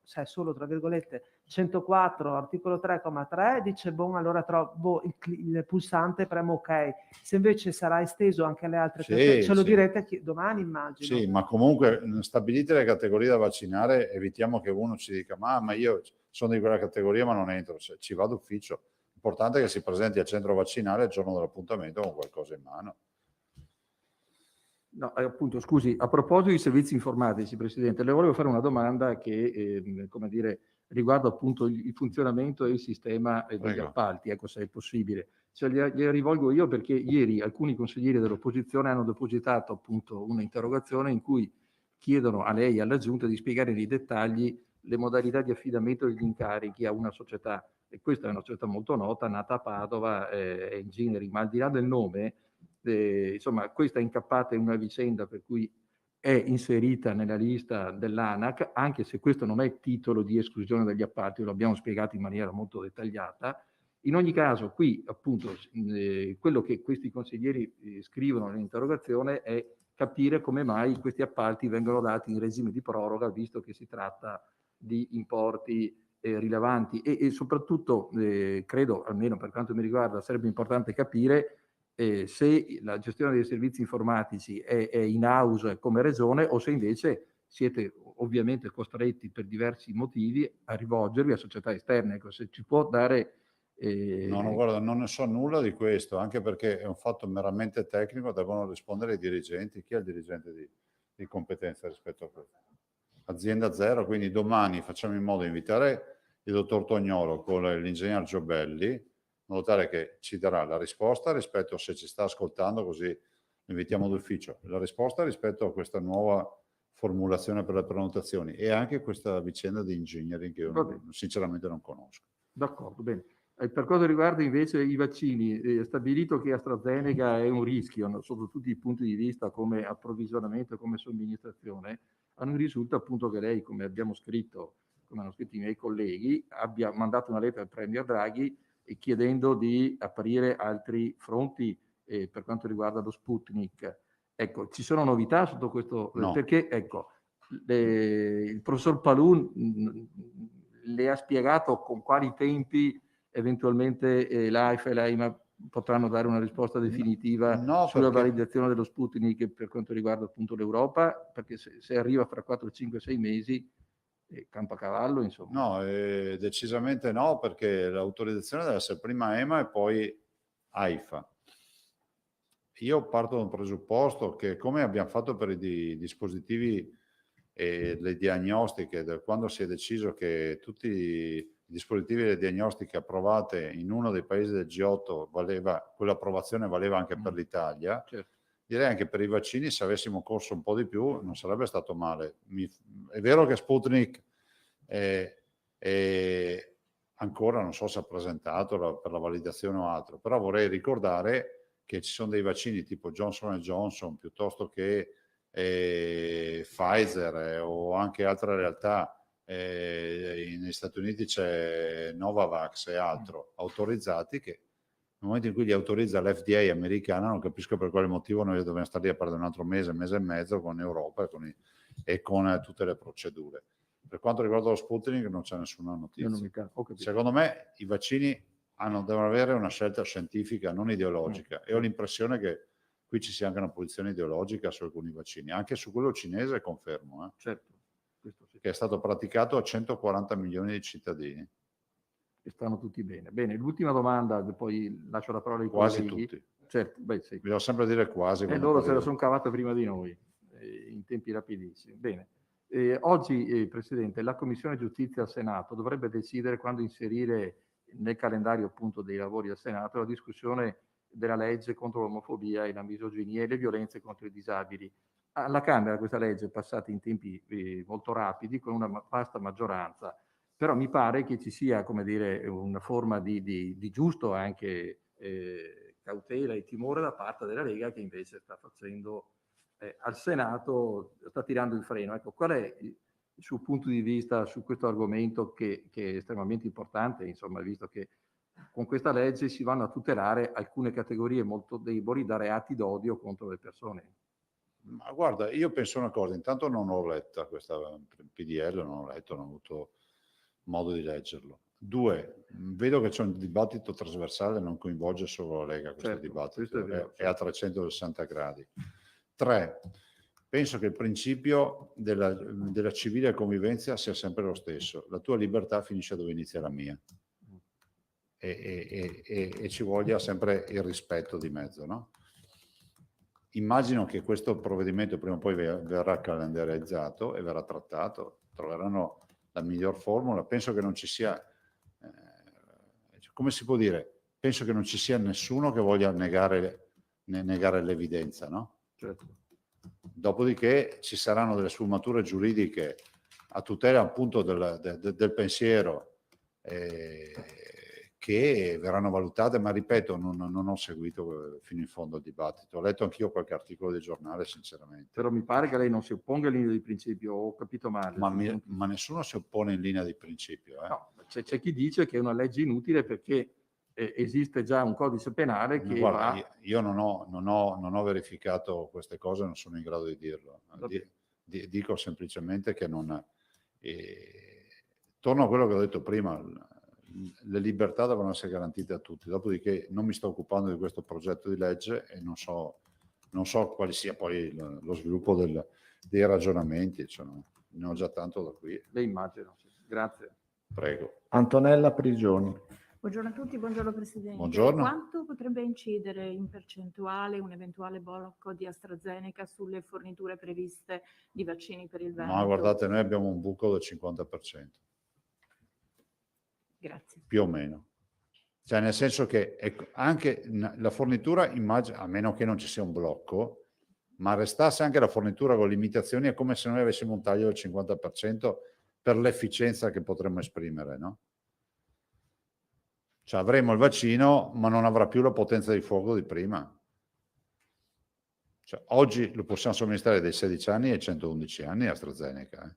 tra virgolette 104 articolo 3,3 dice allora trovo il pulsante, premo ok. Se invece sarà esteso anche alle altre ce lo direte domani, immagino. Sì, ma comunque stabilite le categorie da vaccinare, evitiamo che uno ci dica ma io sono di quella categoria ma non entro, ci vado d'ufficio. L'importante è che si presenti al centro vaccinale il giorno dell'appuntamento con qualcosa in mano. No, appunto, scusi, a proposito di servizi informatici, Presidente, le volevo fare una domanda che, come dire, riguarda appunto il funzionamento e il sistema degli appalti, ecco, se è possibile. Cioè, gliela rivolgo io perché ieri alcuni consiglieri dell'opposizione hanno depositato appunto un'interrogazione in cui chiedono a lei e alla Giunta di spiegare nei dettagli le modalità di affidamento degli incarichi a una società, e questa è una società molto nota, nata a Padova, Engineering, ma al di là del nome, insomma, questa è incappata in una vicenda per cui è inserita nella lista dell'ANAC, anche se questo non è titolo di esclusione dagli appalti, lo abbiamo spiegato in maniera molto dettagliata. In ogni caso, qui appunto quello che questi consiglieri scrivono nell'interrogazione è capire come mai questi appalti vengono dati in regime di proroga, visto che si tratta di importi rilevanti e soprattutto credo, almeno per quanto mi riguarda, sarebbe importante capire se la gestione dei servizi informatici è in house come regione o se invece siete ovviamente costretti per diversi motivi a rivolgervi a società esterne. Ecco, se ci può dare... No, guarda, non ne so nulla di questo, anche perché è un fatto meramente tecnico, devono rispondere i dirigenti. Chi è il dirigente di competenza rispetto a questo? Azienda zero, quindi domani facciamo in modo di invitare il dottor Tognolo con l'ingegner Giobelli, in modo tale che ci darà la risposta rispetto, se ci sta ascoltando, così lo invitiamo d'ufficio, la risposta rispetto a questa nuova formulazione per le prenotazioni e anche questa vicenda di engineering che io sinceramente non conosco. D'accordo, bene. Per quanto riguarda invece i vaccini, è stabilito che AstraZeneca è un rischio sotto tutti i punti di vista come approvvigionamento e come somministrazione. A noi risulta appunto che lei, come hanno scritto i miei colleghi, abbia mandato una lettera al Premier Draghi chiedendo di aprire altri fronti per quanto riguarda lo Sputnik. Ecco, ci sono novità sotto questo? No. Perché, ecco, il professor Palun le ha spiegato con quali tempi eventualmente l'AIFA e l'AIMA potranno dare una risposta definitiva sulla validazione dello Sputnik per quanto riguarda appunto l'Europa, perché se arriva fra 4, 5, 6 mesi campo a cavallo, insomma. No, decisamente no, perché l'autorizzazione deve essere prima EMA e poi AIFA. Io parto da un presupposto che, come abbiamo fatto per i dispositivi e le diagnostiche, quando si è deciso che tutti i dispositivi e le diagnostiche approvate in uno dei paesi del G8 quell'approvazione valeva anche per l'Italia, certo. Direi anche per i vaccini, se avessimo corso un po' di più non sarebbe stato male. È vero che Sputnik ancora non so se ha presentato per la validazione o altro, però vorrei ricordare che ci sono dei vaccini tipo Johnson & Johnson piuttosto che Pfizer o anche altre realtà, negli Stati Uniti c'è Novavax e altro, autorizzati, che nel momento in cui li autorizza l'FDA americana non capisco per quale motivo noi dobbiamo stare lì a perdere un altro mese e mezzo con Europa e con tutte le procedure. Per quanto riguarda lo Sputnik non c'è nessuna notizia. Secondo me i vaccini devono avere una scelta scientifica, non ideologica, e ho l'impressione che qui ci sia anche una posizione ideologica su alcuni vaccini, anche su quello cinese confermo, certo. Questo sì. Che è stato praticato a 140 milioni di cittadini. E stanno tutti bene. Bene, l'ultima domanda, poi lascio la parola ai quasi colleghi. Tutti. Certo, sì. Bisogna sempre dire quasi. E loro se la sono cavata prima di noi, in tempi rapidissimi. Bene. Oggi, Presidente, la Commissione Giustizia al Senato dovrebbe decidere quando inserire nel calendario appunto dei lavori al Senato la discussione della legge contro l'omofobia e la misoginia e le violenze contro i disabili. Alla Camera questa legge è passata in tempi molto rapidi con una vasta maggioranza, però mi pare che ci sia, come dire, una forma di giusto anche cautela e timore da parte della Lega, che invece sta facendo al Senato sta tirando il freno. Ecco, qual è il suo punto di vista su questo argomento che è estremamente importante, insomma, visto che con questa legge si vanno a tutelare alcune categorie molto deboli da reati d'odio contro le persone? Ma guarda, io penso una cosa, intanto non ho letta questa PDL, non ho letto, non ho avuto modo di leggerlo. 2, vedo che c'è un dibattito trasversale, non coinvolge solo la Lega questo Certo, dibattito, questo è vero, è a 360 gradi. 3, penso che il principio della civile convivenza sia sempre lo stesso. La tua libertà finisce dove inizia la mia. E ci voglia sempre il rispetto di mezzo, no? Immagino che questo provvedimento prima o poi verrà calendarizzato e verrà trattato, troveranno la miglior formula. Penso che non ci sia, come si può dire, penso che non ci sia nessuno che voglia negare l'evidenza, no? Certo. Dopodiché ci saranno delle sfumature giuridiche a tutela appunto del pensiero che verranno valutate, ma ripeto, non ho seguito fino in fondo il dibattito. Ho letto anch'io qualche articolo di giornale, sinceramente. Però mi pare che lei non si opponga in linea di principio, ho capito male. Ma nessuno si oppone in linea di principio. No, c'è chi dice che è una legge inutile perché esiste già un codice penale che Guarda, io non ho verificato queste cose, non sono in grado di dirlo. Dico semplicemente che non... torno a quello che ho detto prima, le libertà devono essere garantite a tutti. Dopodiché non mi sto occupando di questo progetto di legge e non so quale sia poi lo sviluppo dei ragionamenti, insomma, ne ho già tanto da qui. Le immagino, sì. Grazie. Prego. Antonella Prigioni. Buongiorno a tutti, buongiorno Presidente. Buongiorno. Quanto potrebbe incidere in percentuale un eventuale blocco di AstraZeneca sulle forniture previste di vaccini per il Veneto? Ma guardate, noi abbiamo un buco del 50%. Grazie. Più o meno. Cioè, nel senso che anche la fornitura, a meno che non ci sia un blocco, ma restasse anche la fornitura con limitazioni, è come se noi avessimo un taglio del 50% per l'efficienza che potremmo esprimere, no? Cioè avremo il vaccino, ma non avrà più la potenza di fuoco di prima. Cioè, oggi lo possiamo somministrare dai 16 anni ai 111 anni AstraZeneca,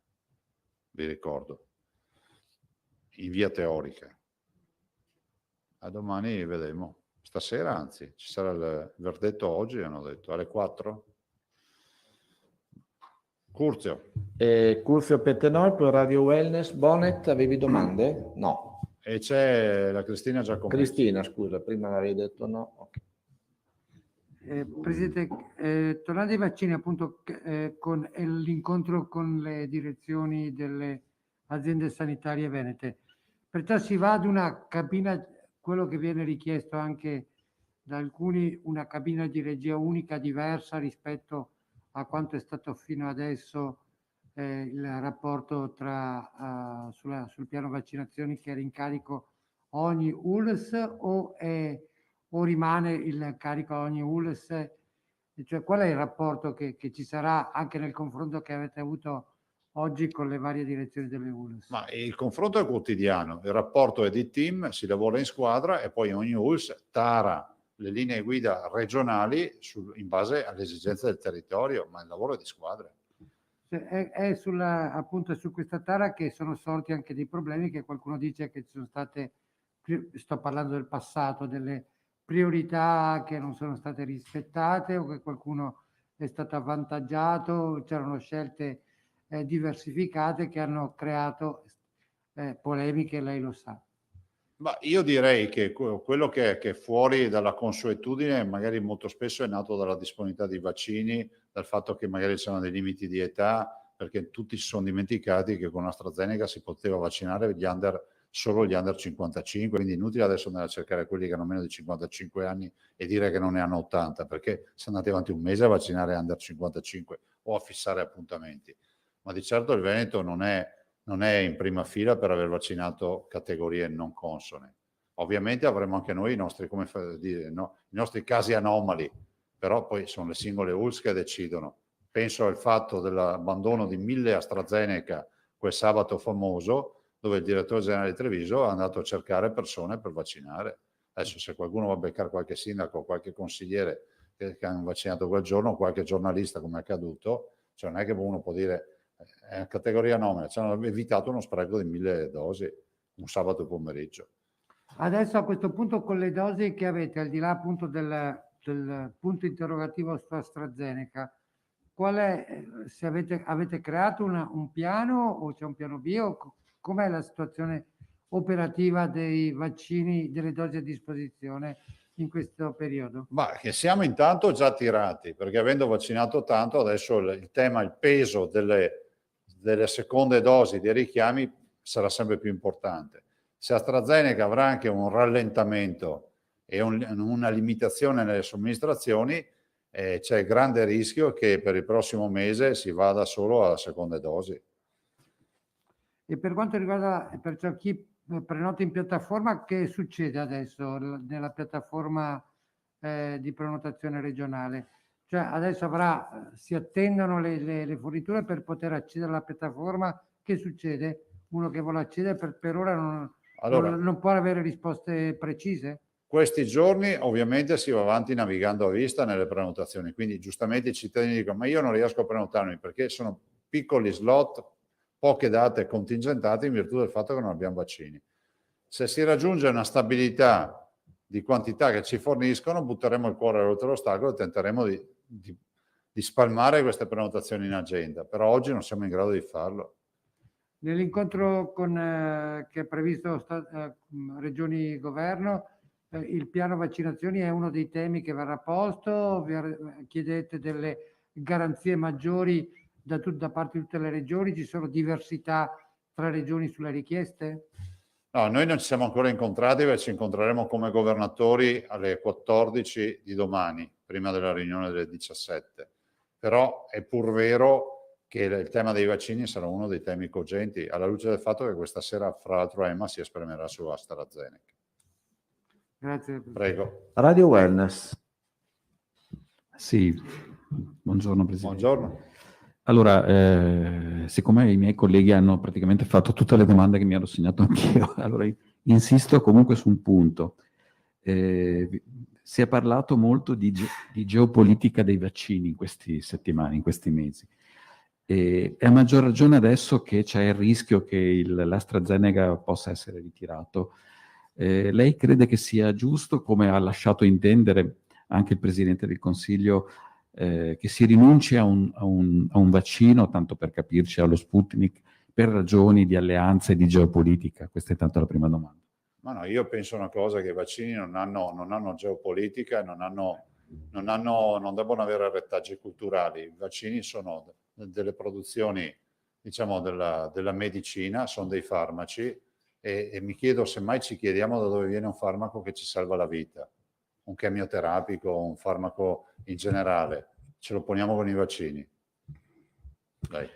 vi ricordo, in via teorica. A domani vedremo. Stasera, anzi, ci sarà il verdetto oggi, hanno detto, alle 4. Curzio. Curzio Pettenoi per Radio Wellness. Bonnet, avevi domande? No. E c'è la Cristina Giacometti. Cristina, scusa, prima avevi detto no. Okay. Presidente, tornando ai vaccini, appunto, con l'incontro con le direzioni delle aziende sanitarie venete, perciò si va ad una cabina, quello che viene richiesto anche da alcuni, una cabina di regia unica diversa rispetto a quanto è stato fino adesso il rapporto sul piano vaccinazioni, che era in carico ogni ULS o rimane il carico a ogni ULS? Cioè, qual è il rapporto che ci sarà anche nel confronto che avete avuto oggi con le varie direzioni delle ULS? Ma il confronto è quotidiano, il rapporto è di team, si lavora in squadra e poi ogni ULS tara le linee guida regionali in base alle esigenze del territorio, ma il lavoro è di squadra. È appunto su questa tara che sono sorti anche dei problemi, che qualcuno dice che ci sono state, sto parlando del passato, delle priorità che non sono state rispettate o che qualcuno è stato avvantaggiato, c'erano scelte diversificate che hanno creato polemiche, lei lo sa. Ma io direi che quello che è fuori dalla consuetudine magari molto spesso è nato dalla disponibilità di vaccini, dal fatto che magari c'erano dei limiti di età, perché tutti si sono dimenticati che con AstraZeneca si poteva vaccinare solo gli under 55, quindi inutile adesso andare a cercare quelli che hanno meno di 55 anni e dire che non ne hanno 80, perché sono andati avanti un mese a vaccinare under 55 o a fissare appuntamenti. Ma di certo il Veneto non è in prima fila per aver vaccinato categorie non consone. Ovviamente avremo anche noi i nostri casi anomali, però poi sono le singole ULS che decidono. Penso al fatto dell'abbandono di 1000 AstraZeneca quel sabato famoso, dove il direttore generale di Treviso è andato a cercare persone per vaccinare. Adesso se qualcuno va a beccare qualche sindaco o qualche consigliere che hanno vaccinato quel giorno, qualche giornalista come è accaduto, cioè non è che uno può dire è categoria nomina, ci hanno evitato uno spreco di 1000 dosi un sabato pomeriggio. Adesso a questo punto con le dosi che avete, al di là appunto del punto interrogativo su AstraZeneca, qual è, se avete creato un piano o c'è un piano B o com'è la situazione operativa dei vaccini, delle dosi a disposizione in questo periodo? Ma che siamo intanto già tirati, perché avendo vaccinato tanto, adesso il tema, il peso delle seconde dosi, dei richiami, sarà sempre più importante. Se AstraZeneca avrà anche un rallentamento e una limitazione nelle somministrazioni, c'è il grande rischio che per il prossimo mese si vada solo alla seconda dosi. E per quanto riguarda perciò chi prenota in piattaforma, che succede adesso nella piattaforma di prenotazione regionale? Cioè adesso si attendono le forniture per poter accedere alla piattaforma. Che succede? Uno che vuole accedere per ora non può avere risposte precise? Questi giorni ovviamente si va avanti navigando a vista nelle prenotazioni, quindi giustamente i cittadini dicono ma io non riesco a prenotarmi perché sono piccoli slot, poche date contingentate in virtù del fatto che non abbiamo vaccini. Se si raggiunge una stabilità di quantità che ci forniscono, butteremo il cuore oltre l'ostacolo e tenteremo di spalmare queste prenotazioni in agenda, però oggi non siamo in grado di farlo. Nell'incontro che è previsto Regioni-Governo, il piano vaccinazioni è uno dei temi che verrà posto, chiedete delle garanzie maggiori da parte di tutte le regioni, ci sono diversità tra regioni sulle richieste? No, noi non ci siamo ancora incontrati, perché ci incontreremo come governatori alle 14 di domani, prima della riunione delle 17. Però è pur vero che il tema dei vaccini sarà uno dei temi cogenti, alla luce del fatto che questa sera, fra l'altro, EMA si esprimerà su AstraZeneca. Grazie. Prego. Radio Wellness. Sì, buongiorno Presidente. Buongiorno. Allora, siccome i miei colleghi hanno praticamente fatto tutte le domande che mi ero segnato anch'io, allora insisto comunque su un punto. Si è parlato molto di geopolitica dei vaccini in queste settimane, in questi mesi. E a maggior ragione adesso che c'è il rischio che l'AstraZeneca possa essere ritirato. Lei crede che sia giusto, come ha lasciato intendere anche il Presidente del Consiglio, che si rinunci a un vaccino, tanto per capirci, allo Sputnik, per ragioni di alleanza e di geopolitica? Questa è tanto la prima domanda. Ma no, io penso una cosa, che i vaccini non hanno geopolitica, non devono avere retaggi culturali. I vaccini sono delle produzioni, diciamo, della medicina, sono dei farmaci, e mi chiedo, se mai ci chiediamo da dove viene un farmaco che ci salva la vita, un chemioterapico, un farmaco in generale, ce lo poniamo con i vaccini. Dai.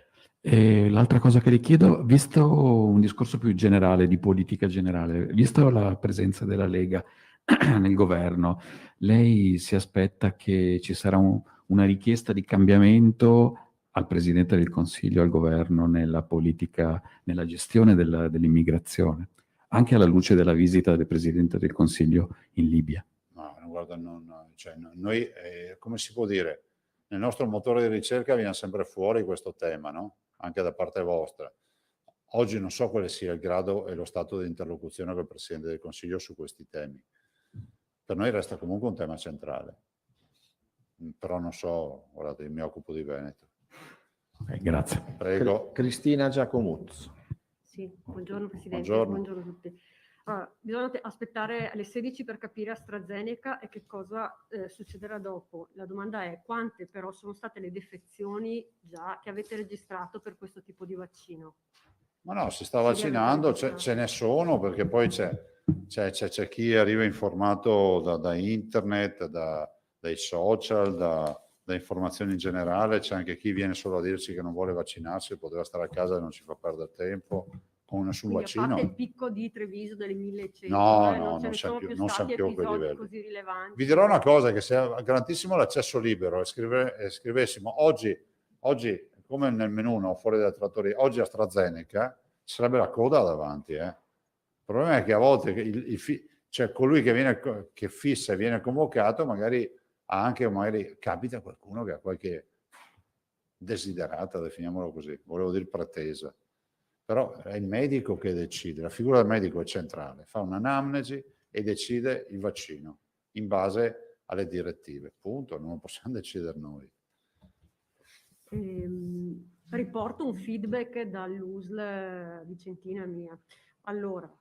L'altra cosa che le chiedo, visto un discorso più generale, di politica generale, visto la presenza della Lega nel governo, lei si aspetta che ci sarà una richiesta di cambiamento al Presidente del Consiglio, al governo, nella politica, nella gestione dell'immigrazione, anche alla luce della visita del Presidente del Consiglio in Libia? No, guarda, noi, come si può dire, nel nostro motore di ricerca viene sempre fuori questo tema, no? Anche da parte vostra. Oggi non so quale sia il grado e lo stato di interlocuzione col Presidente del Consiglio su questi temi. Per noi resta comunque un tema centrale. Però non so, guardate, io mi occupo di Veneto. Grazie. Prego. Cristina Giacomuzzo. Sì, buongiorno Presidente, Buongiorno a tutti. Allora, bisogna aspettare alle 16 per capire AstraZeneca e che cosa succederà dopo. La domanda è: quante però sono state le defezioni già che avete registrato per questo tipo di vaccino? Ma no, si sta vaccinando, ce ne sono, perché poi c'è chi arriva informato da internet, dai social, da informazioni in generale, c'è anche chi viene solo a dirci che non vuole vaccinarsi, poteva stare a casa e non ci fa perdere tempo con nessun vaccino. A parte il picco di Treviso delle 1100, non ce ne siamo sono più, più stati a quei episodi livelli. così rilevanti. Vi dirò una cosa, che se è garantissimo l'accesso libero e scrivessimo oggi, come nel menù, no, fuori dalla trattoria, oggi AstraZeneca, ci sarebbe la coda davanti. Il problema è che a volte c'è colui che fissa e viene convocato, magari anche magari capita qualcuno che ha qualche desiderata, definiamolo così, volevo dire pretesa, però è il medico che decide, la figura del medico è centrale, fa un'anamnesi e decide il vaccino in base alle direttive, punto, non lo possiamo decidere noi. Riporto un feedback dall'USL Vicentina mia. Allora,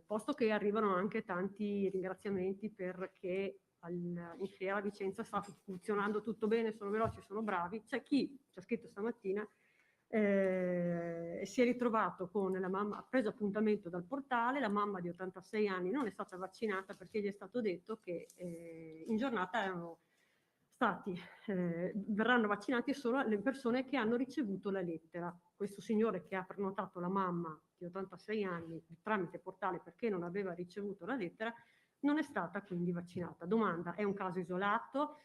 posto che arrivano anche tanti ringraziamenti perché in Fiera Vicenza sta funzionando tutto bene, sono veloci, sono bravi, c'è chi ci ha scritto stamattina si è ritrovato con la mamma, ha preso appuntamento dal portale, la mamma di 86 anni non è stata vaccinata perché gli è stato detto che in giornata verranno vaccinati solo le persone che hanno ricevuto la lettera. Questo signore che ha prenotato la mamma di 86 anni tramite portale perché non aveva ricevuto la lettera non è stata quindi vaccinata. Domanda, è un caso isolato?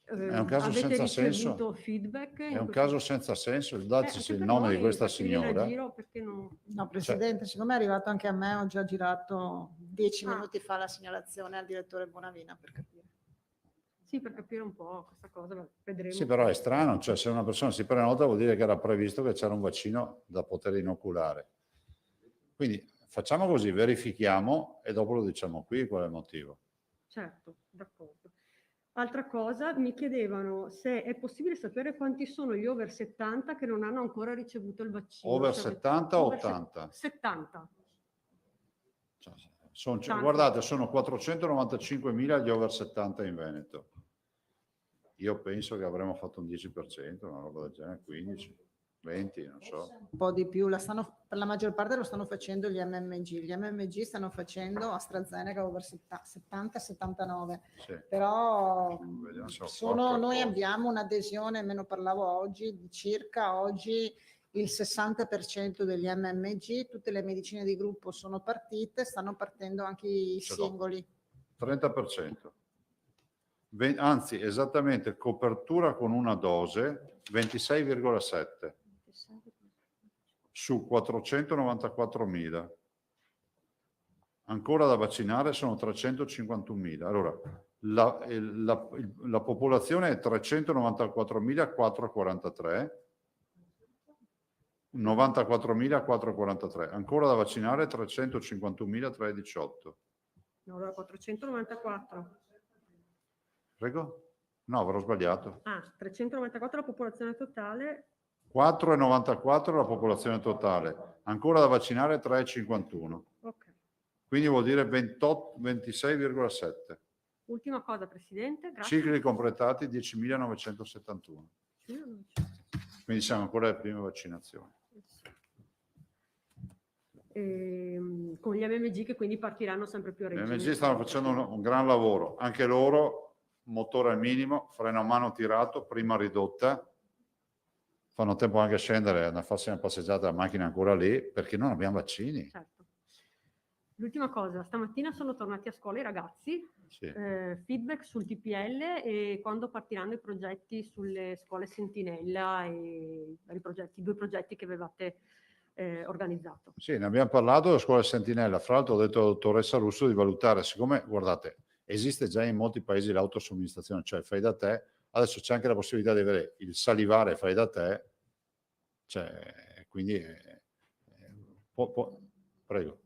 È un caso senza senso. Feedback è un caso senza senso. Dateci il nome di questa signora. No, Presidente, siccome è arrivato anche a me, ho già girato 10 minuti fa la segnalazione al direttore Bonavina per capire. Sì, per capire un po' questa cosa, vedremo. Sì, però è strano, cioè se una persona si prenota vuol dire che era previsto che c'era un vaccino da poter inoculare. Quindi facciamo così, verifichiamo e dopo lo diciamo qui qual è il motivo. Certo, d'accordo. Altra cosa, mi chiedevano se è possibile sapere quanti sono gli over 70 che non hanno ancora ricevuto il vaccino. Over 70 o 80? 70. Guardate, sono 495.000 gli over 70 in Veneto. Io penso che avremmo fatto un 10%, una roba del genere, 15, 20, non so. Un po' di più, per la maggior parte lo stanno facendo gli MMG. Gli MMG stanno facendo AstraZeneca over 70-79. Sì. Però noi abbiamo un'adesione, me ne parlavo oggi, di circa oggi il 60% degli MMG, tutte le medicine di gruppo sono partite, stanno partendo anche i singoli. 30%. Anzi, esattamente, copertura con una dose 26,7 su 494.000. Ancora da vaccinare sono 351.000. Allora, la popolazione è 394.443, 94.443. Ancora da vaccinare 351.318. No, allora 494. Prego? No, avrò sbagliato. 394 la popolazione totale. 4,94 la popolazione totale. Ancora da vaccinare 3,51. Ok. Quindi vuol dire 26,7. Ultima cosa, Presidente. Grazie. Cicli completati 10.971. Quindi siamo ancora alle prime vaccinazioni. Con gli MMG che quindi partiranno sempre più a regime. Gli MMG stanno facendo un gran lavoro. Anche loro, motore al minimo, freno a mano tirato, prima ridotta. Fanno tempo anche a scendere, a farsi una passeggiata, la macchina è ancora lì, perché non abbiamo vaccini. Certo. L'ultima cosa, stamattina sono tornati a scuola i ragazzi, sì. Feedback sul TPL e quando partiranno i progetti sulle scuole Sentinella e i due progetti che avevate organizzato. Sì, ne abbiamo parlato della scuola Sentinella, fra l'altro ho detto alla dottoressa Russo di valutare, siccome, guardate, esiste già in molti paesi l'autosomministrazione, cioè fai da te, adesso c'è anche la possibilità di avere il salivare fai da te, cioè, quindi, prego.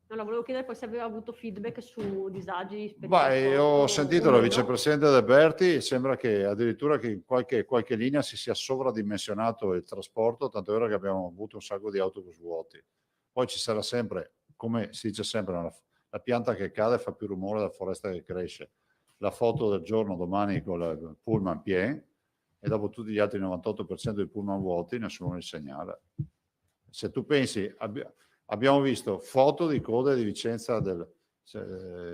No, volevo chiedere poi se aveva avuto feedback su disagi. Beh, ho sentito la vicepresidente De Berti, sembra che addirittura che in qualche linea si sia sovradimensionato il trasporto, tanto è vero che abbiamo avuto un sacco di autobus vuoti. Poi ci sarà sempre, come si dice sempre, la pianta che cade fa più rumore della foresta che cresce. La foto del giorno domani con il pullman pieno e dopo tutti gli altri 98% dei pullman vuoti nessuno li segnala. Se tu pensi, abbiamo visto foto di code di Vicenza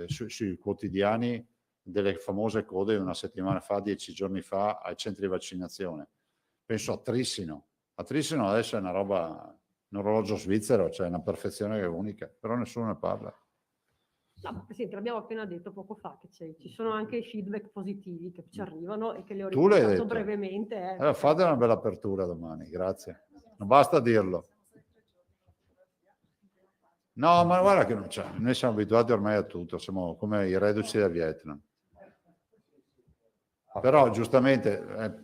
sui quotidiani delle famose code una settimana fa, 10 giorni fa ai centri di vaccinazione. Penso a Trissino. A Trissino adesso è una roba, un orologio svizzero, cioè una perfezione che è unica, però nessuno ne parla. No, Presidente, l'abbiamo appena detto poco fa che ci sono anche i feedback positivi che ci arrivano e che le ho riportato brevemente. Allora fate una bella apertura domani, grazie. Non basta dirlo. No, ma guarda che non c'è. Noi siamo abituati ormai a tutto, siamo come i reduci da Vietnam. Però giustamente,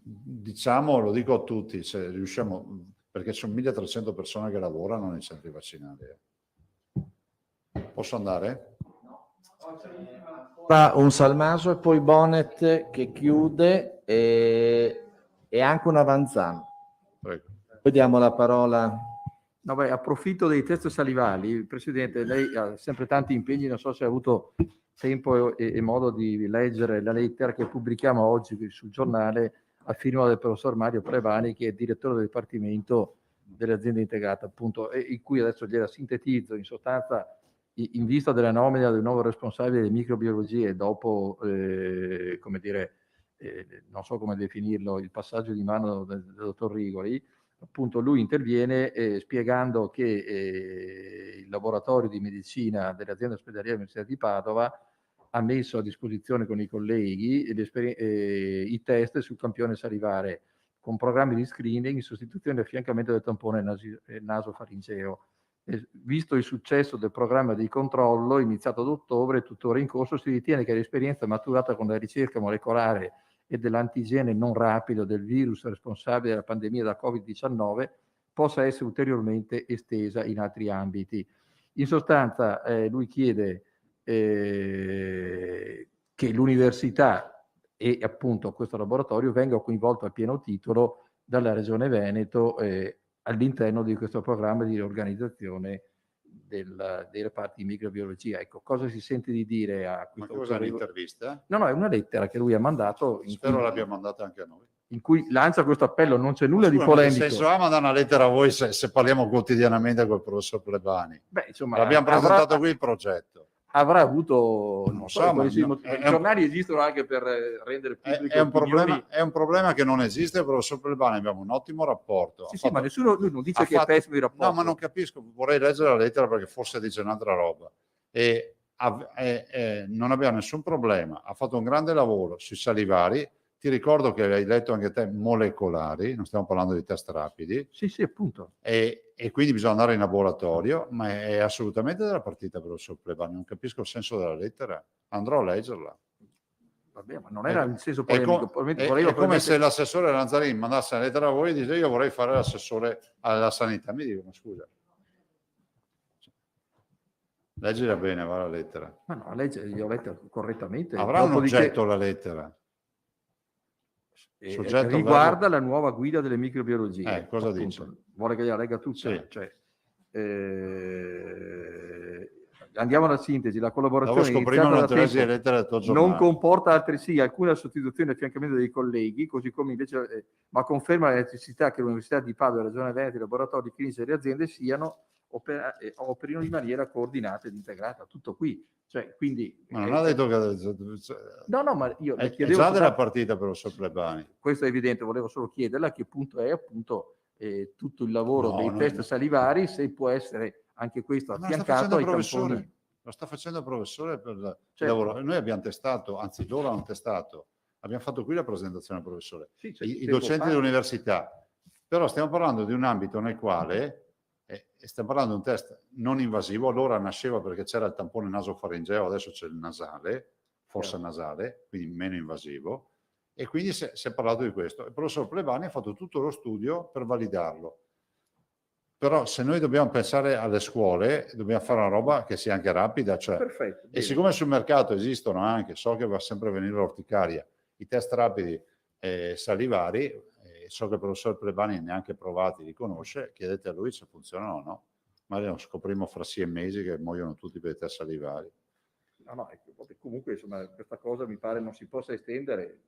diciamo, lo dico a tutti, se riusciamo, perché sono 1300 persone che lavorano nei centri vaccinali. Posso andare? Un Salmaso e poi Bonet che chiude e anche una Vanzan. Prego. Poi diamo la parola. No, beh, approfitto dei test salivali. Presidente, lei ha sempre tanti impegni, non so se ha avuto tempo e modo di leggere la lettera che pubblichiamo oggi sul giornale a firma del professor Mario Prevani, che è direttore del Dipartimento delle Aziende Integrate, appunto, e in cui adesso gliela sintetizzo. In sostanza, in vista della nomina del nuovo responsabile di microbiologia e dopo, come dire, non so come definirlo, il passaggio di mano del dottor Rigoli, appunto lui interviene spiegando che il laboratorio di medicina dell'azienda ospedaliera dell'Università di Padova ha messo a disposizione con i colleghi i test sul campione salivare con programmi di screening in sostituzione e affiancamento del tampone nasofaringeo. Visto il successo del programma di controllo iniziato ad ottobre e tuttora in corso, si ritiene che l'esperienza maturata con la ricerca molecolare e dell'antigene non rapido del virus responsabile della pandemia da Covid-19 possa essere ulteriormente estesa in altri ambiti. In sostanza, lui chiede che l'università e appunto questo laboratorio venga coinvolto a pieno titolo dalla Regione Veneto all'interno di questo programma di riorganizzazione dei reparti di microbiologia. Ecco, cosa si sente di dire a questo? Ma cosa è un'intervista? No, è una lettera che lui ha mandato. Spero l'abbia mandata anche a noi. In cui lancia questo appello, non c'è nulla di Che polemico. senso ha mandare una lettera a voi se parliamo quotidianamente con il professor Plebani? Beh, insomma, l'abbiamo presentato qui il progetto. Avrà avuto, non so, ma i giornali esistono anche per rendere pubblico è un problema che non esiste. Il professor Plebani abbiamo un ottimo rapporto. Sì, ma nessuno, lui non dice che è pessimo il rapporto. No, ma non capisco, vorrei leggere la lettera perché forse dice un'altra roba. Non abbiamo nessun problema, ha fatto un grande lavoro sui salivari. Ti ricordo che hai letto anche te molecolari, non stiamo parlando di test rapidi. Sì, appunto. E quindi bisogna andare in laboratorio, ma è assolutamente della partita per il suo Plebani. Non capisco il senso della lettera, andrò a leggerla. Vabbè, ma non era in senso polemico. È come se l'assessore Lanzarin mandasse una lettera a voi e dice io vorrei fare l'assessore alla sanità. Mi dico, ma scusa. Leggila bene, va la lettera. Ma no, io ho letto correttamente. Avrà un oggetto la lettera. Riguarda la nuova guida delle microbiologie. Cosa dice? Vuole che gliela legga tutta? Sì. Cioè, andiamo alla sintesi. La collaborazione iniziata da tempo non comporta altresì alcuna sostituzione e affiancamento dei colleghi, così come invece, ma conferma la necessità che l'Università di Padova, la Regione Veneto, i laboratori clinici e le aziende operino in maniera coordinata ed integrata. Tutto qui. Cioè, quindi, ma non ha detto che no, ma io è già della partita per il suo Plebani. Questo è evidente, volevo solo chiederle a che punto è appunto tutto il lavoro dei test salivari, se può essere anche questo affiancato ai tamponi. Lo sta facendo il professore per il lavoro. Noi abbiamo testato, anzi loro hanno testato, abbiamo fatto qui la presentazione al professore, i docenti dell'università, però stiamo parlando di un ambito nel quale stiamo parlando di un test non invasivo. Allora nasceva perché c'era il tampone nasofaringeo, adesso c'è il nasale, forse nasale, quindi meno invasivo, e quindi si è parlato di questo. Il professor Plebani ha fatto tutto lo studio per validarlo. Però se noi dobbiamo pensare alle scuole, dobbiamo fare una roba che sia anche rapida. Cioè, perfetto, e siccome sul mercato esistono anche, so che va sempre a venire l'orticaria, i test rapidi salivari, so che il professor Plebani neanche provati li conosce, chiedete a lui se funzionano o no. Magari lo scopriamo fra 6 mesi che muoiono tutti per i test salivari. No, comunque insomma questa cosa mi pare non si possa estendere.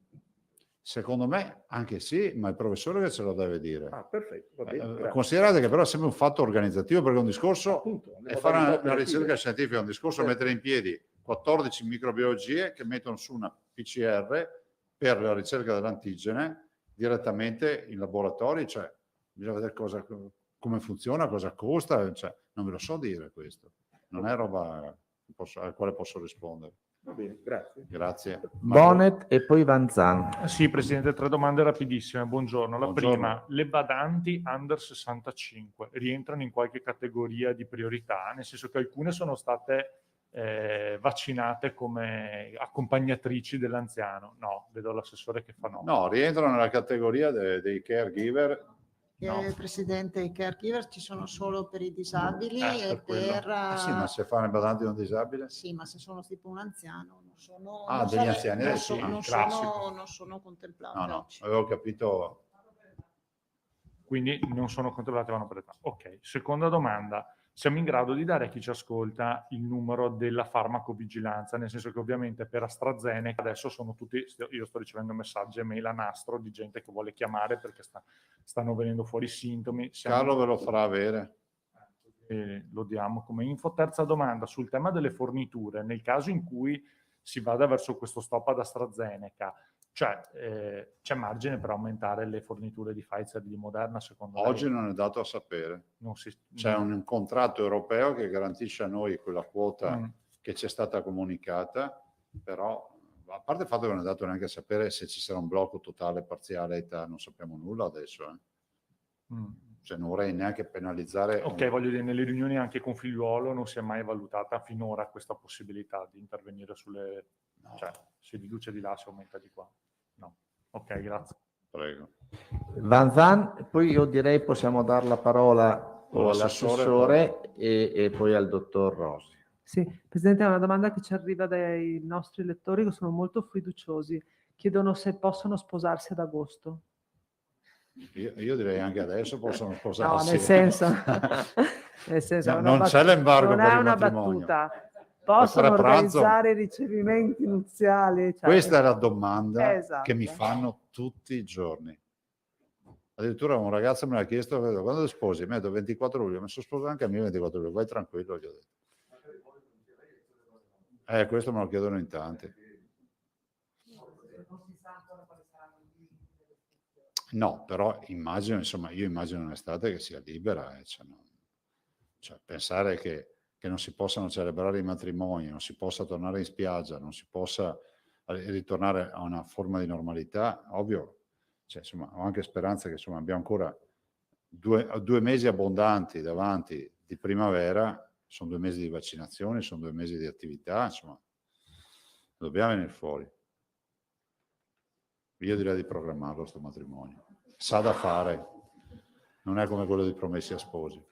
Secondo me anche sì, ma il professore che ce lo deve dire. Perfetto, va bene, considerate che però è sempre un fatto organizzativo, perché un discorso appunto, è fare una ricerca scientifica, un discorso è mettere in piedi 14 microbiologie che mettono su una PCR per la ricerca dell'antigene direttamente in laboratori, cioè bisogna vedere come funziona, cosa costa, cioè, non ve lo so dire questo, non è roba al quale posso rispondere. Va bene, grazie. Grazie. Bonet e poi Vanzan. Sì, Presidente, 3 domande rapidissime. Buongiorno. La prima, le badanti under 65 rientrano in qualche categoria di priorità, nel senso che alcune sono state vaccinate come accompagnatrici dell'anziano. No, vedo l'assessore che fa no. No, rientrano nella categoria dei caregiver. No. Presidente, i caregiver ci sono solo per i disabili e per sì, ma se fanno i badanti un disabile? Sì, ma se sono tipo un anziano non sono, degli anziani non sono contemplati. No, avevo capito. Quindi non sono contemplati, vanno per età. Ok, seconda domanda. Siamo in grado di dare a chi ci ascolta il numero della farmacovigilanza, nel senso che ovviamente per AstraZeneca adesso sono tutti, io sto ricevendo messaggi e mail a nastro di gente che vuole chiamare perché stanno venendo fuori sintomi. Carlo ve lo farà avere. Lo diamo come info. Terza domanda, sul tema delle forniture, nel caso in cui si vada verso questo stop ad AstraZeneca, cioè c'è margine per aumentare le forniture di Pfizer e di Moderna secondo Oggi lei? non è dato a sapere. C'è un contratto europeo che garantisce a noi quella quota che ci è stata comunicata, però a parte il fatto che non è dato neanche a sapere se ci sarà un blocco totale, parziale, età, non sappiamo nulla adesso. Cioè non vorrei neanche penalizzare. Ok, voglio dire, nelle riunioni anche con Figliuolo non si è mai valutata finora questa possibilità di intervenire sulle... No. Cioè, si riduce di là, si aumenta di qua. No. Ok, grazie. Prego. Vanzan, poi io direi possiamo dare la parola all'assessore e poi al dottor Rosi. Sì, Presidente, è una domanda che ci arriva dai nostri lettori che sono molto fiduciosi. Chiedono se possono sposarsi ad agosto. Io direi anche adesso possono sposarsi. No, nel senso non c'è l'embargo per il matrimonio. Non è una battuta. Possono organizzare i ricevimenti nuziali. Cioè... Questa è la domanda che mi fanno tutti i giorni. Addirittura un ragazzo me l'ha chiesto, quando ti sposi? Mi ha detto 24 luglio, mi sono sposato anche a me 24 luglio, vai tranquillo, gli ho detto. Questo me lo chiedono in tanti. No, però immagino, insomma, io immagino un'estate che sia libera, cioè pensare che non si possano celebrare i matrimoni, non si possa tornare in spiaggia, non si possa ritornare a una forma di normalità, ovvio, cioè, insomma, ho anche speranza che insomma, abbiamo ancora due mesi abbondanti davanti di primavera, sono 2 mesi di vaccinazione, sono 2 mesi di attività, insomma, dobbiamo venire fuori. Io direi di programmarlo sto matrimonio. Sa da fare, non è come quello di Promessi a Sposi.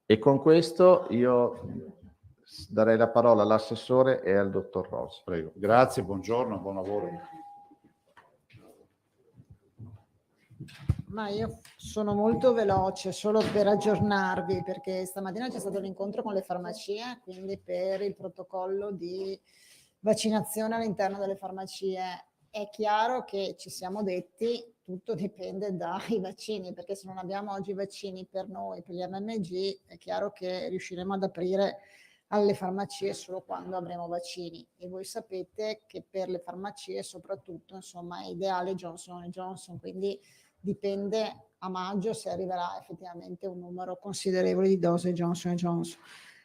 E con questo io darei la parola all'assessore e al dottor Rosi. Prego. Grazie, buongiorno, buon lavoro. Ma io sono molto veloce, solo per aggiornarvi, perché stamattina c'è stato l'incontro con le farmacie, quindi per il protocollo di vaccinazione all'interno delle farmacie. È chiaro che ci siamo detti, tutto dipende dai vaccini, perché se non abbiamo oggi i vaccini per noi, per gli MMG, è chiaro che riusciremo ad aprire alle farmacie solo quando avremo vaccini. E voi sapete che per le farmacie soprattutto, insomma, è ideale Johnson & Johnson, quindi dipende a maggio se arriverà effettivamente un numero considerevole di dose Johnson & Johnson.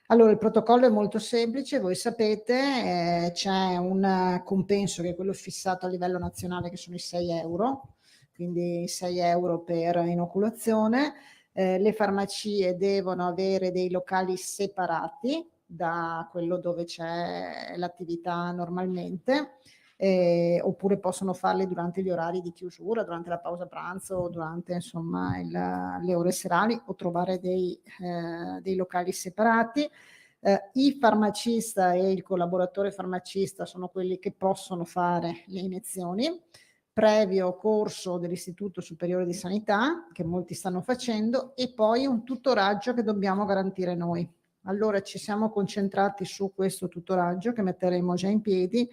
Allora, il protocollo è molto semplice, voi sapete, c'è un compenso che è quello fissato a livello nazionale che sono i 6 euro, quindi 6 euro per inoculazione. Le farmacie devono avere dei locali separati da quello dove c'è l'attività normalmente, oppure possono farli durante gli orari di chiusura, durante la pausa pranzo, durante insomma le ore serali, o trovare dei locali separati. Il farmacista e il collaboratore farmacista sono quelli che possono fare le iniezioni previo corso dell'Istituto Superiore di Sanità, che molti stanno facendo, e poi un tutoraggio che dobbiamo garantire noi. Allora ci siamo concentrati su questo tutoraggio che metteremo già in piedi,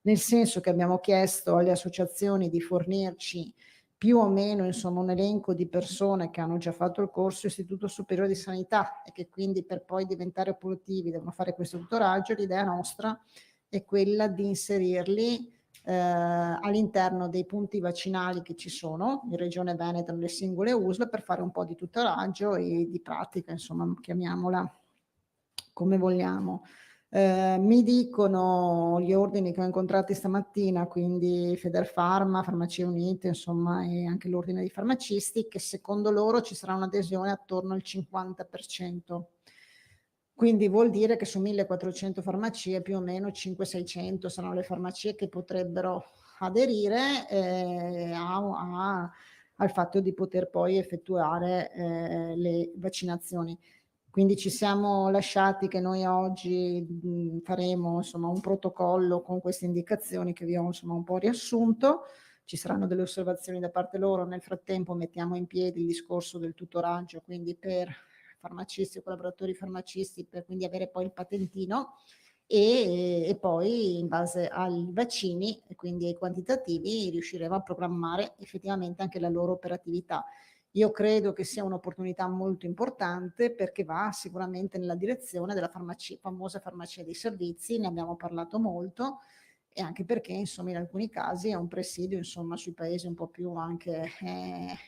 nel senso che abbiamo chiesto alle associazioni di fornirci più o meno insomma un elenco di persone che hanno già fatto il corso Istituto Superiore di Sanità e che quindi per poi diventare operativi devono fare questo tutoraggio. L'idea nostra è quella di inserirli all'interno dei punti vaccinali che ci sono in Regione Veneto, nelle singole USL, per fare un po' di tutoraggio e di pratica, insomma, chiamiamola come vogliamo. Mi dicono gli ordini che ho incontrati stamattina, quindi Federfarma, Farmacie Unite, insomma, e anche l'ordine dei farmacisti, che secondo loro ci sarà un'adesione attorno al 50%. Quindi vuol dire che su 1400 farmacie più o meno 500-600 saranno le farmacie che potrebbero aderire al fatto di poter poi effettuare le vaccinazioni. Quindi ci siamo lasciati che noi oggi faremo insomma un protocollo con queste indicazioni che vi ho insomma un po' riassunto. Ci saranno delle osservazioni da parte loro. Nel frattempo mettiamo in piedi il discorso del tutoraggio, quindi per farmacisti e collaboratori farmacisti, per quindi avere poi il patentino e poi in base ai vaccini e quindi ai quantitativi riusciremo a programmare effettivamente anche la loro operatività. Io credo che sia un'opportunità molto importante perché va sicuramente nella direzione della famosa farmacia dei servizi, ne abbiamo parlato molto, e anche perché insomma in alcuni casi è un presidio insomma sui paesi un po' più anche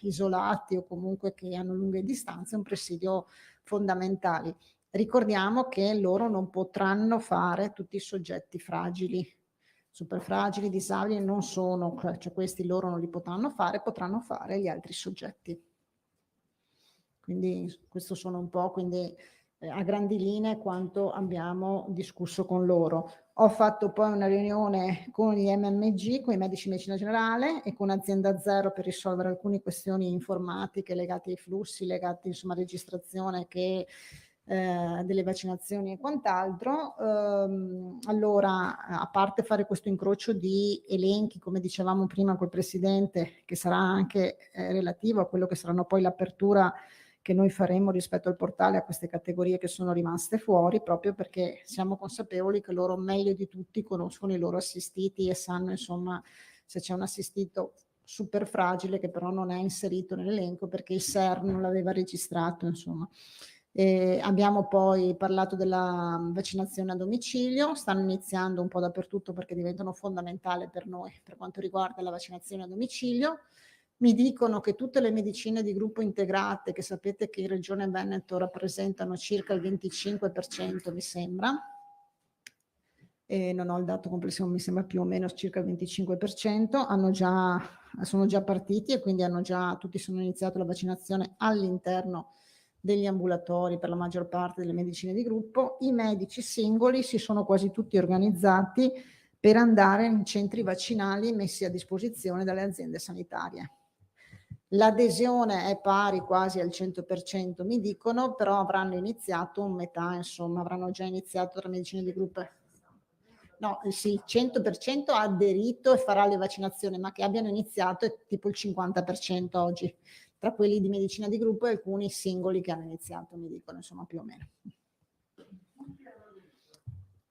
isolati o comunque che hanno lunghe distanze, un presidio fondamentale. Ricordiamo che loro non potranno fare tutti i soggetti fragili, super fragili, disabili, non sono, cioè questi loro non li potranno fare gli altri soggetti. Quindi questo sono un po', quindi a grandi linee quanto abbiamo discusso con loro. Ho fatto poi una riunione con gli MMG, con i medici di medicina generale e con Azienda Zero per risolvere alcune questioni informatiche legate ai flussi, legate insomma a registrazione delle vaccinazioni e quant'altro. Allora, a parte fare questo incrocio di elenchi, come dicevamo prima col Presidente, che sarà anche relativo a quello che saranno poi l'apertura che noi faremo rispetto al portale a queste categorie che sono rimaste fuori, proprio perché siamo consapevoli che loro meglio di tutti conoscono i loro assistiti e sanno insomma se c'è un assistito super fragile che però non è inserito nell'elenco perché il SER non l'aveva registrato insomma. Abbiamo poi parlato della vaccinazione a domicilio, stanno iniziando un po' dappertutto perché diventano fondamentali per noi per quanto riguarda la vaccinazione a domicilio. Mi dicono che tutte le medicine di gruppo integrate, che sapete che in Regione Veneto rappresentano circa il 25%, mi sembra, e non ho il dato complessivo, mi sembra più o meno circa il 25%, sono già partiti e quindi tutti sono iniziato la vaccinazione all'interno degli ambulatori per la maggior parte delle medicine di gruppo. I medici singoli si sono quasi tutti organizzati per andare in centri vaccinali messi a disposizione dalle aziende sanitarie. L'adesione è pari quasi al 100%, mi dicono, però avranno iniziato metà, insomma, avranno già iniziato tra medicine di gruppo. No, sì, il 100% ha aderito e farà le vaccinazioni, ma che abbiano iniziato è tipo il 50% oggi, tra quelli di medicina di gruppo e alcuni singoli che hanno iniziato, mi dicono, insomma, più o meno.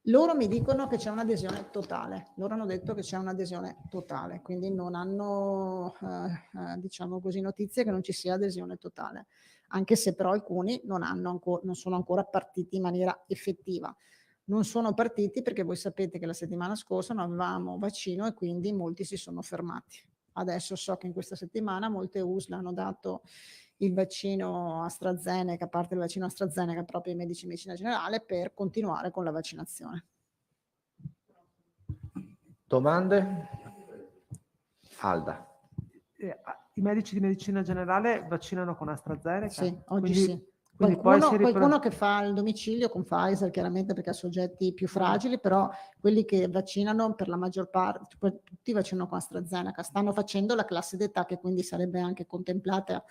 Loro mi dicono che c'è un'adesione totale, loro hanno detto che c'è un'adesione totale, quindi non hanno, diciamo così, notizie che non ci sia adesione totale, anche se però alcuni non sono ancora partiti in maniera effettiva. Non sono partiti perché voi sapete che la settimana scorsa non avevamo vaccino e quindi molti si sono fermati. Adesso so che in questa settimana molte USL hanno dato il vaccino AstraZeneca, a parte il vaccino AstraZeneca proprio ai medici di medicina generale, per continuare con la vaccinazione. Domande? Alda. I medici di medicina generale vaccinano con AstraZeneca? Sì, oggi quindi, sì. Quindi qualcuno che fa il domicilio con Pfizer, chiaramente perché ha soggetti più fragili, però quelli che vaccinano per la maggior parte, tutti vaccinano con AstraZeneca, stanno facendo la classe d'età che quindi sarebbe anche contemplata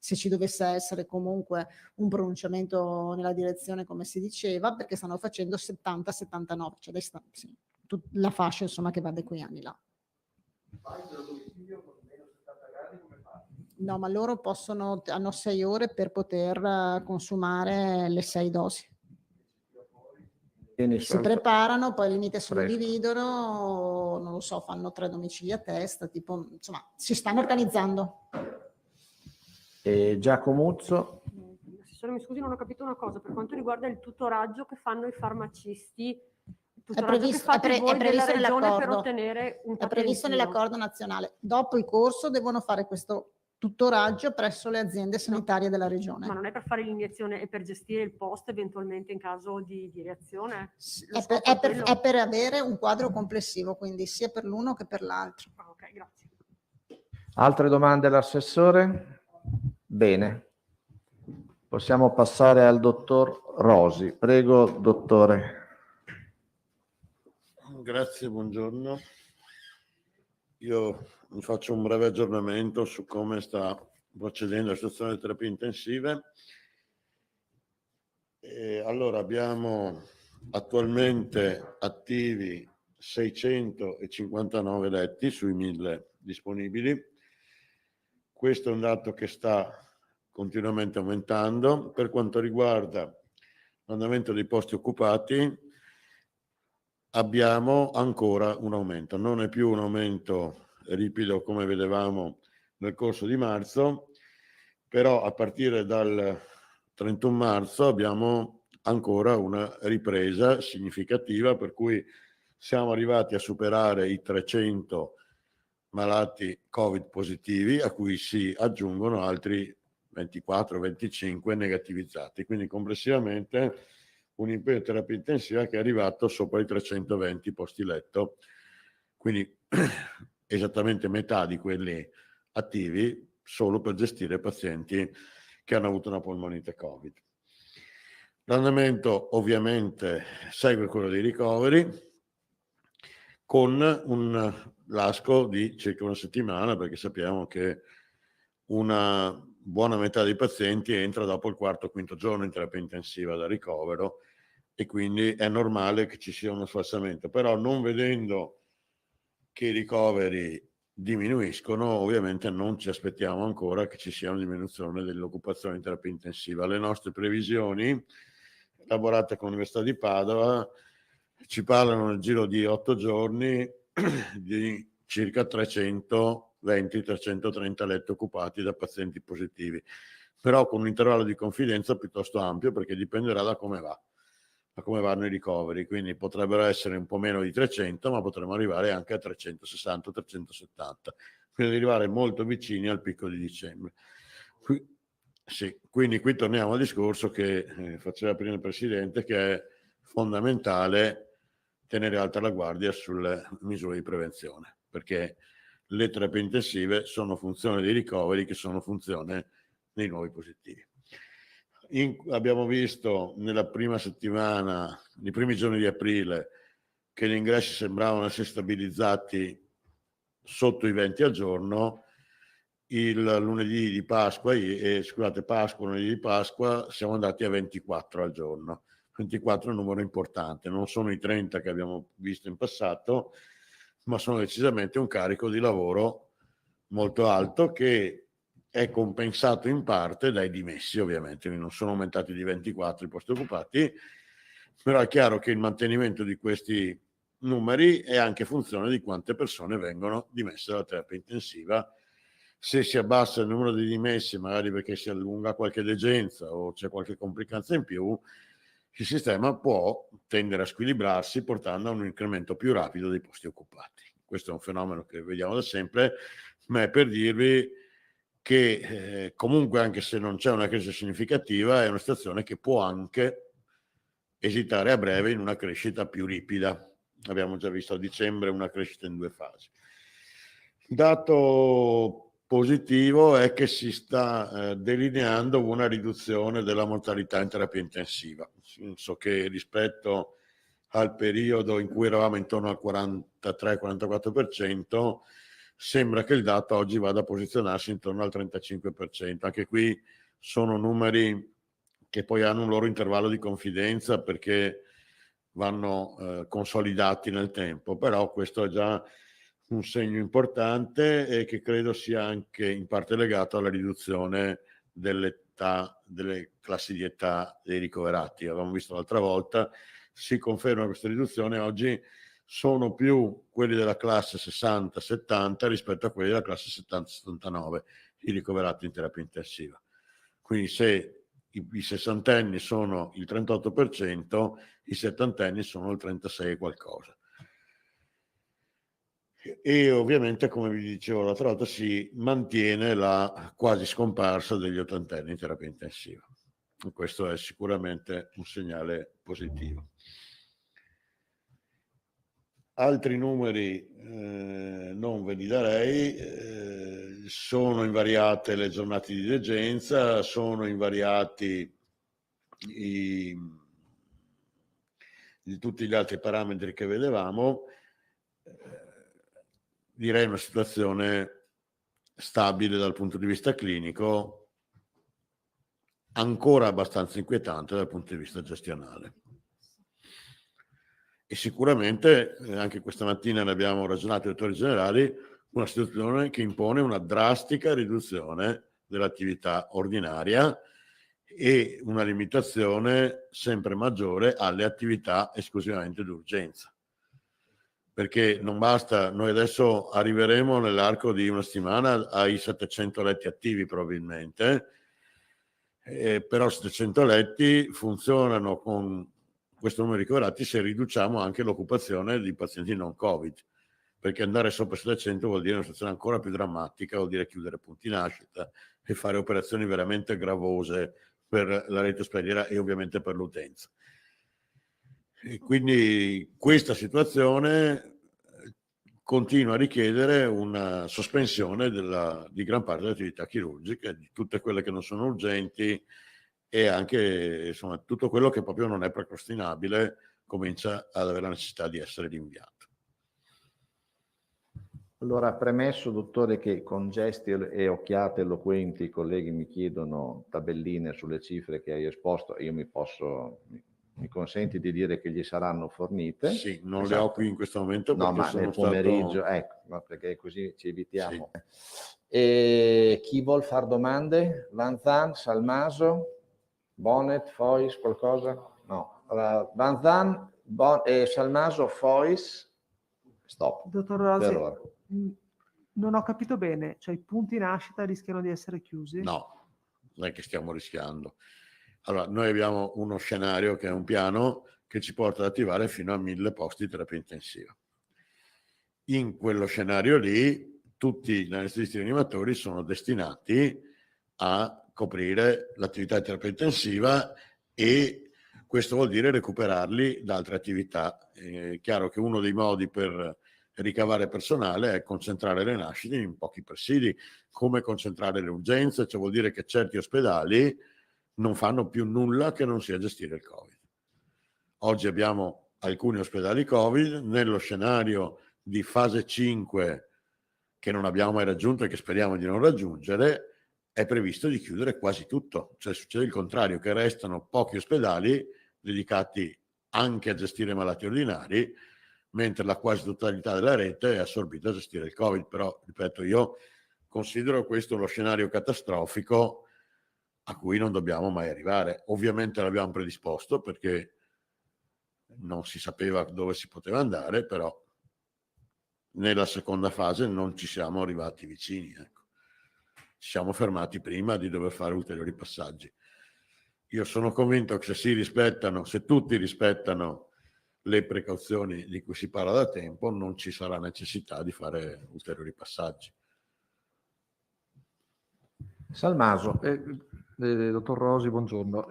se ci dovesse essere comunque un pronunciamento nella direzione come si diceva, perché stanno facendo 70-79, cioè sì, la fascia insomma che va da quei anni là. No, ma loro hanno 6 ore per poter consumare le 6 dosi. Si preparano, poi al limite se lo dividono, non lo so, fanno 3 domicili a testa, tipo, insomma, si stanno organizzando. Giacomuzzo. Assessore, mi scusi, non ho capito una cosa, per quanto riguarda il tutoraggio che fanno i farmacisti, È previsto nell'accordo. È previsto nell'accordo nazionale. Dopo il corso devono fare questo tutoraggio presso le aziende sanitarie della regione. Ma non è per fare l'iniezione, è per gestire il post eventualmente in caso di reazione? È per avere un quadro complessivo, quindi sia per l'uno che per l'altro. Ok, grazie. Altre domande all'assessore? Bene. Possiamo passare al dottor Rosi. Prego, dottore. Grazie, buongiorno. Io vi faccio un breve aggiornamento su come sta procedendo la situazione delle terapie intensive. Allora, abbiamo attualmente attivi 659 letti sui 1000 disponibili. Questo è un dato che sta continuamente aumentando. Per quanto riguarda l'andamento dei posti occupati, abbiamo ancora un aumento. Non è più un aumento ripido come vedevamo nel corso di marzo, però a partire dal 31 marzo abbiamo ancora una ripresa significativa, per cui siamo arrivati a superare i 300 malati Covid positivi, a cui si aggiungono altri 24-25 negativizzati. Quindi complessivamente un impegno di terapia intensiva che è arrivato sopra i 320 posti letto, quindi esattamente metà di quelli attivi solo per gestire pazienti che hanno avuto una polmonite Covid. L'andamento ovviamente segue quello dei ricoveri, con un lasco di circa una settimana, perché sappiamo che una buona metà dei pazienti entra dopo il quarto o quinto giorno in terapia intensiva da ricovero, e quindi è normale che ci sia uno sfalsamento. Però, non vedendo che i ricoveri diminuiscono, ovviamente non ci aspettiamo ancora che ci sia una diminuzione dell'occupazione in terapia intensiva. Le nostre previsioni, elaborate con l'Università di Padova, ci parlano nel giro di 8 giorni di circa 320-330 letti occupati da pazienti positivi, però con un intervallo di confidenza piuttosto ampio, perché dipenderà da come vanno i ricoveri. Quindi potrebbero essere un po' meno di 300, ma potremmo arrivare anche a 360-370, quindi arrivare molto vicini al picco di dicembre. Quindi qui torniamo al discorso che faceva prima il Presidente, che è fondamentale tenere alta la guardia sulle misure di prevenzione, perché le terapie intensive sono funzione dei ricoveri, che sono funzione dei nuovi positivi. Abbiamo visto nella prima settimana, nei primi giorni di aprile, che gli ingressi sembravano essere stabilizzati sotto i 20 al giorno. Il lunedì di Pasqua, lunedì di Pasqua, siamo andati a 24 al giorno. 24 è un numero importante, non sono i 30 che abbiamo visto in passato, ma sono decisamente un carico di lavoro molto alto, che è compensato in parte dai dimessi, ovviamente. Non sono aumentati di 24 i posti occupati, però è chiaro che il mantenimento di questi numeri è anche funzione di quante persone vengono dimesse dalla terapia intensiva. Se si abbassa il numero di dimessi, magari perché si allunga qualche degenza o c'è qualche complicanza in più, il sistema può tendere a squilibrarsi, portando a un incremento più rapido dei posti occupati. Questo è un fenomeno che vediamo da sempre, ma è per dirvi che comunque, anche se non c'è una crescita significativa, è una situazione che può anche esitare a breve in una crescita più ripida. Abbiamo già visto a dicembre una crescita in 2 fasi. Dato positivo è che si sta delineando una riduzione della mortalità in terapia intensiva, nel senso che rispetto al periodo in cui eravamo intorno al 43-44%, sembra che il dato oggi vada a posizionarsi intorno al 35%. Anche qui sono numeri che poi hanno un loro intervallo di confidenza, perché vanno consolidati nel tempo, però questo è già un segno importante, e che credo sia anche in parte legato alla riduzione dell'età, delle classi di età dei ricoverati. Avevamo visto l'altra volta, si conferma questa riduzione. Oggi sono più quelli della classe 60-70 rispetto a quelli della classe 70-79 i ricoverati in terapia intensiva. Quindi se i sessantenni sono il 38%, i settantenni sono il 36 qualcosa. E ovviamente, come vi dicevo l'altra volta, si mantiene la quasi scomparsa degli ottantenni in terapia intensiva. E questo è sicuramente un segnale positivo. Altri numeri non ve li darei. sono invariate le giornate di degenza, sono invariati tutti gli altri parametri che vedevamo. Direi una situazione stabile dal punto di vista clinico, ancora abbastanza inquietante dal punto di vista gestionale. E sicuramente, anche questa mattina ne abbiamo ragionato i dottori generali, una situazione che impone una drastica riduzione dell'attività ordinaria e una limitazione sempre maggiore alle attività esclusivamente d'urgenza. Perché non basta, noi adesso arriveremo nell'arco di una settimana ai 700 letti attivi probabilmente, però 700 letti funzionano con questo numero di ricoverati se riduciamo anche l'occupazione di pazienti non Covid, perché andare sopra 700 vuol dire una situazione ancora più drammatica, vuol dire chiudere punti nascita e fare operazioni veramente gravose per la rete ospedaliera e ovviamente per l'utenza. E quindi questa situazione continua a richiedere una sospensione di gran parte delle attività chirurgiche, di tutte quelle che non sono urgenti e anche insomma, tutto quello che proprio non è procrastinabile comincia ad avere la necessità di essere rinviato. Allora, premesso, dottore, che con gesti e occhiate eloquenti i colleghi mi chiedono tabelline sulle cifre che hai esposto, io mi consenti di dire che gli saranno fornite? Sì, non esatto. le ho qui in questo momento perché no, ma sono nel pomeriggio, stato... ecco, no, perché così ci evitiamo. Sì. E chi vuol fare domande? Van Zan, Salmaso, Bonnet, Fois, qualcosa? No. Allora, Van Zan, Salmaso, Fois, stop. Dottor Rosi, Per ora. non ho capito bene, cioè i punti nascita rischiano di essere chiusi? No, non è che stiamo rischiando. Allora, noi abbiamo uno scenario che è un piano che ci porta ad attivare fino a 1000 posti di terapia intensiva. In quello scenario lì, tutti gli anestesisti rianimatori sono destinati a coprire l'attività di terapia intensiva e questo vuol dire recuperarli da altre attività. È chiaro che uno dei modi per ricavare personale è concentrare le nascite in pochi presidi, come concentrare le urgenze, cioè vuol dire che certi ospedali non fanno più nulla che non sia gestire il Covid. Oggi abbiamo alcuni ospedali Covid, nello scenario di fase 5 che non abbiamo mai raggiunto e che speriamo di non raggiungere, è previsto di chiudere quasi tutto, cioè succede il contrario, che restano pochi ospedali dedicati anche a gestire malati ordinari, mentre la quasi totalità della rete è assorbita a gestire il Covid. Però, ripeto, io considero questo lo scenario catastrofico a cui non dobbiamo mai arrivare. Ovviamente l'abbiamo predisposto perché non si sapeva dove si poteva andare, però nella seconda fase non ci siamo arrivati vicini. Ecco. Ci siamo fermati prima di dover fare ulteriori passaggi. Io sono convinto che se tutti rispettano le precauzioni di cui si parla da tempo, non ci sarà necessità di fare ulteriori passaggi. Salmaso. Dottor Rosi, buongiorno.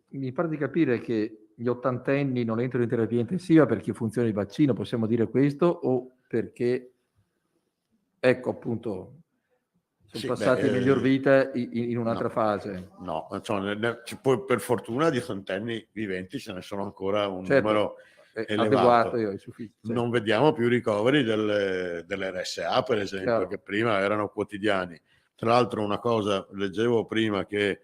Mi pare di capire che gli ottantenni non entrano in terapia intensiva perché funziona il vaccino, possiamo dire questo, o perché, ecco appunto, sono passati a miglior vita in un'altra fase? No, per fortuna di ottantenni viventi ce ne sono ancora un numero elevato. Non vediamo più ricoveri delle RSA, per esempio, che prima erano quotidiani. Tra l'altro una cosa, leggevo prima che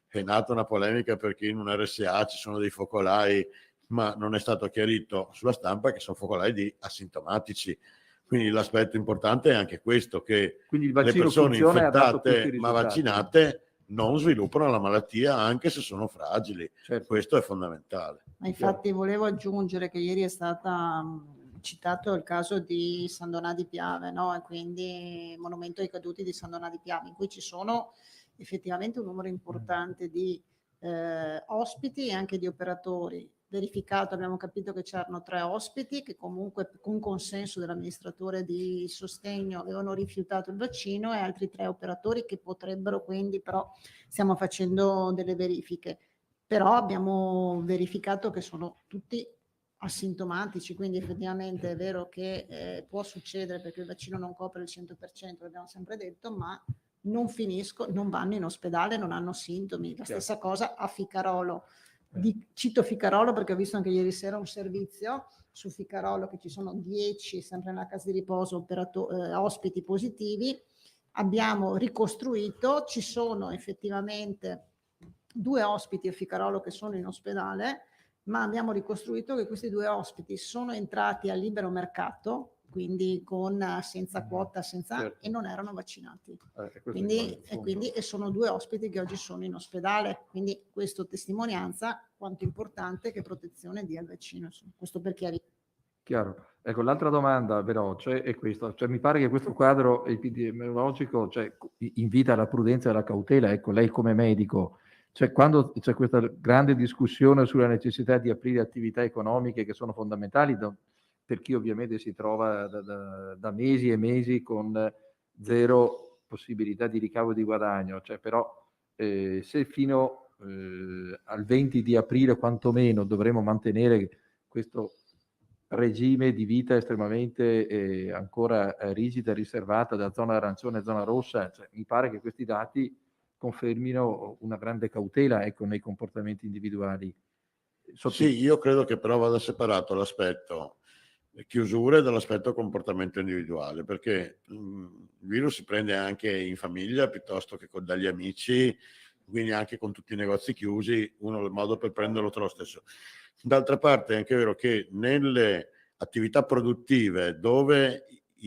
è nata una polemica perché in un RSA ci sono dei focolai, ma non è stato chiarito sulla stampa che sono focolai di asintomatici. Quindi l'aspetto importante è anche questo, che le persone infettate ma vaccinate non sviluppano la malattia anche se sono fragili. Questo è fondamentale. Ma infatti volevo aggiungere che ieri è stata citato il caso di San Donà di Piave, no? E quindi Monumento ai Caduti di San Donà di Piave, in cui ci sono effettivamente un numero importante di ospiti e anche di operatori. Verificato, abbiamo capito che c'erano 3 ospiti che comunque con consenso dell'amministratore di sostegno avevano rifiutato il vaccino, e altri 3 operatori che potrebbero, quindi però stiamo facendo delle verifiche. Però abbiamo verificato che sono tutti asintomatici, quindi effettivamente è vero che può succedere perché il vaccino non copre il 100%, l'abbiamo sempre detto, ma non vanno in ospedale, non hanno sintomi. La stessa cosa a Ficarolo. Cito Ficarolo perché ho visto anche ieri sera un servizio su Ficarolo che ci sono 10, sempre nella casa di riposo, ospiti positivi. Abbiamo ricostruito, ci sono effettivamente 2 ospiti a Ficarolo che sono in ospedale, ma abbiamo ricostruito che questi 2 ospiti sono entrati al libero mercato, quindi senza quota, certo. e non erano vaccinati. E Sono 2 ospiti che oggi sono in ospedale, quindi questo testimonianza quanto importante che protezione dia il vaccino. Questo per chiarire. Chiaro. Ecco, l'altra domanda veloce è questa. Cioè, mi pare che questo quadro epidemiologico, cioè, invita alla prudenza e alla cautela. Ecco, lei come medico, cioè, quando c'è questa grande discussione sulla necessità di aprire attività economiche che sono fondamentali per chi ovviamente si trova da mesi e mesi con zero possibilità di ricavo di guadagno, cioè, però se fino al 20 di aprile quantomeno dovremo mantenere questo regime di vita estremamente ancora rigida e riservata da zona arancione e zona rossa, cioè, mi pare che questi dati confermino una grande cautela, ecco, nei comportamenti individuali. Sì, io credo che però vada separato l'aspetto chiusure dall'aspetto comportamento individuale, perché il virus si prende anche in famiglia piuttosto che dagli amici, quindi anche con tutti i negozi chiusi, uno ha il modo per prenderlo lo stesso. D'altra parte è anche vero che nelle attività produttive dove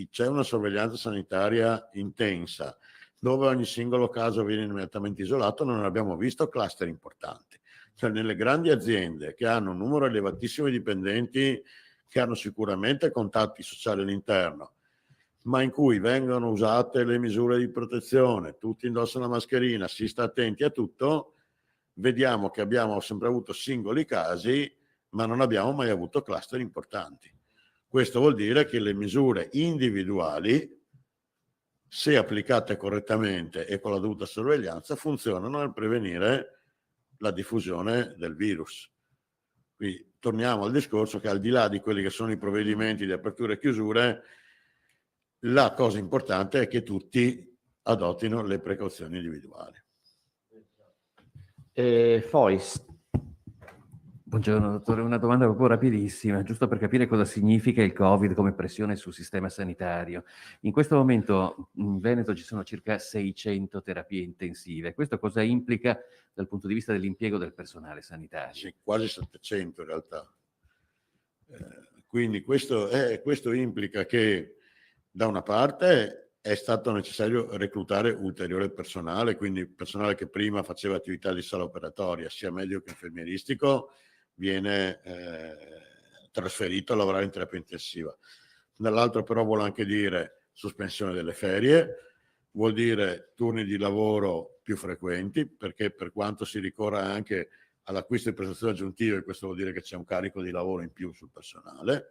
c'è una sorveglianza sanitaria intensa, dove ogni singolo caso viene immediatamente isolato, non abbiamo visto cluster importanti. Cioè, nelle grandi aziende che hanno un numero elevatissimo di dipendenti che hanno sicuramente contatti sociali all'interno, ma in cui vengono usate le misure di protezione, tutti indossano la mascherina, si sta attenti a tutto, vediamo che abbiamo sempre avuto singoli casi, ma non abbiamo mai avuto cluster importanti. Questo vuol dire che le misure individuali, se applicate correttamente e con la dovuta sorveglianza, funzionano nel prevenire la diffusione del virus. Quindi torniamo al discorso che al di là di quelli che sono i provvedimenti di apertura e chiusure, la cosa importante è che tutti adottino le precauzioni individuali. Fois. Buongiorno dottore, una domanda proprio rapidissima, giusto per capire cosa significa il Covid come pressione sul sistema sanitario. In questo momento in Veneto ci sono circa 600 terapie intensive. Questo cosa implica dal punto di vista dell'impiego del personale sanitario? Sì, quasi 700 in realtà. Quindi questo implica che da una parte è stato necessario reclutare ulteriore personale, quindi personale che prima faceva attività di sala operatoria, sia medico che infermieristico, viene trasferito a lavorare in terapia intensiva. Dall'altro però vuole anche dire sospensione delle ferie, vuol dire turni di lavoro più frequenti, perché per quanto si ricorra anche all'acquisto di prestazioni aggiuntive, questo vuol dire che c'è un carico di lavoro in più sul personale,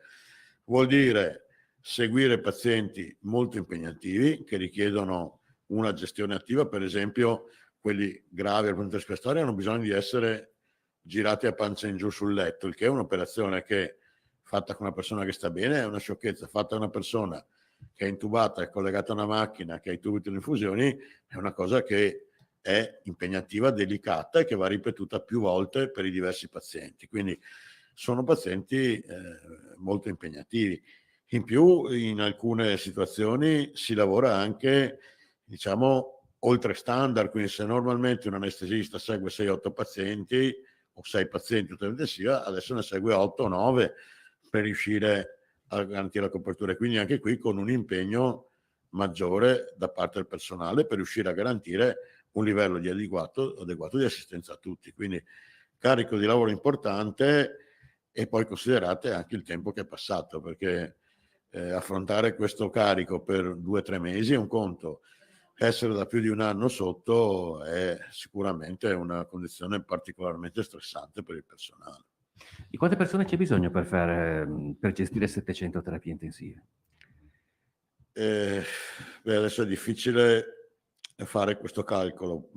vuol dire seguire pazienti molto impegnativi che richiedono una gestione attiva, per esempio quelli gravi dal punto di vista respiratorio hanno bisogno di essere girati a pancia in giù sul letto, il che è un'operazione che fatta con una persona che sta bene è una sciocchezza, fatta da una persona che è intubata, è collegata a una macchina, che ha i tubi delle infusioni, è una cosa che è impegnativa, delicata e che va ripetuta più volte per i diversi pazienti. Quindi sono pazienti molto impegnativi. In più, in alcune situazioni si lavora anche, diciamo, oltre standard, quindi se normalmente un anestesista segue 6-8 pazienti o 6 pazienti in terapia intensiva, adesso ne segue 8 o 9 per riuscire a garantire la copertura. Quindi anche qui con un impegno maggiore da parte del personale per riuscire a garantire un livello di adeguato di assistenza a tutti. Quindi carico di lavoro importante e poi considerate anche il tempo che è passato, perché affrontare questo carico per 2-3 mesi è un conto, essere da più di un anno sotto è sicuramente una condizione particolarmente stressante per il personale. Di quante persone c'è bisogno per gestire 700 terapie intensive? Adesso è difficile fare questo calcolo.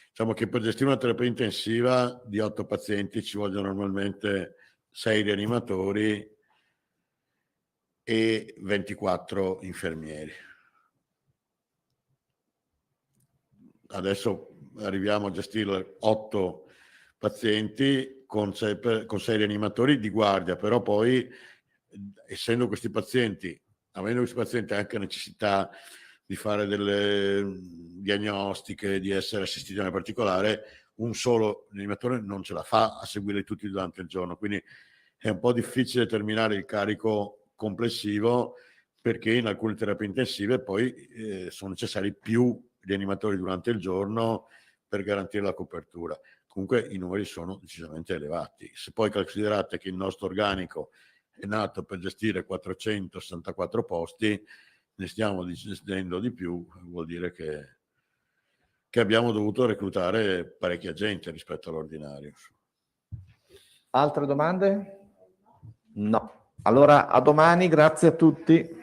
Diciamo che per gestire una terapia intensiva di 8 pazienti ci vogliono normalmente 6 rianimatori e 24 infermieri. Adesso arriviamo a gestire 8 pazienti con 6 rianimatori di guardia, però poi, essendo questi pazienti, avendo questi pazienti anche necessità di fare delle diagnostiche, di essere assistiti in particolare, un solo rianimatore non ce la fa a seguire tutti durante il giorno, quindi è un po' difficile determinare il carico complessivo, perché in alcune terapie intensive poi sono necessari più rianimatori durante il giorno per garantire la copertura. Comunque i numeri sono decisamente elevati. Se poi considerate che il nostro organico è nato per gestire 464 posti, ne stiamo gestendo di più, vuol dire che abbiamo dovuto reclutare parecchia gente rispetto all'ordinario. Altre domande? No. Allora, a domani, grazie a tutti.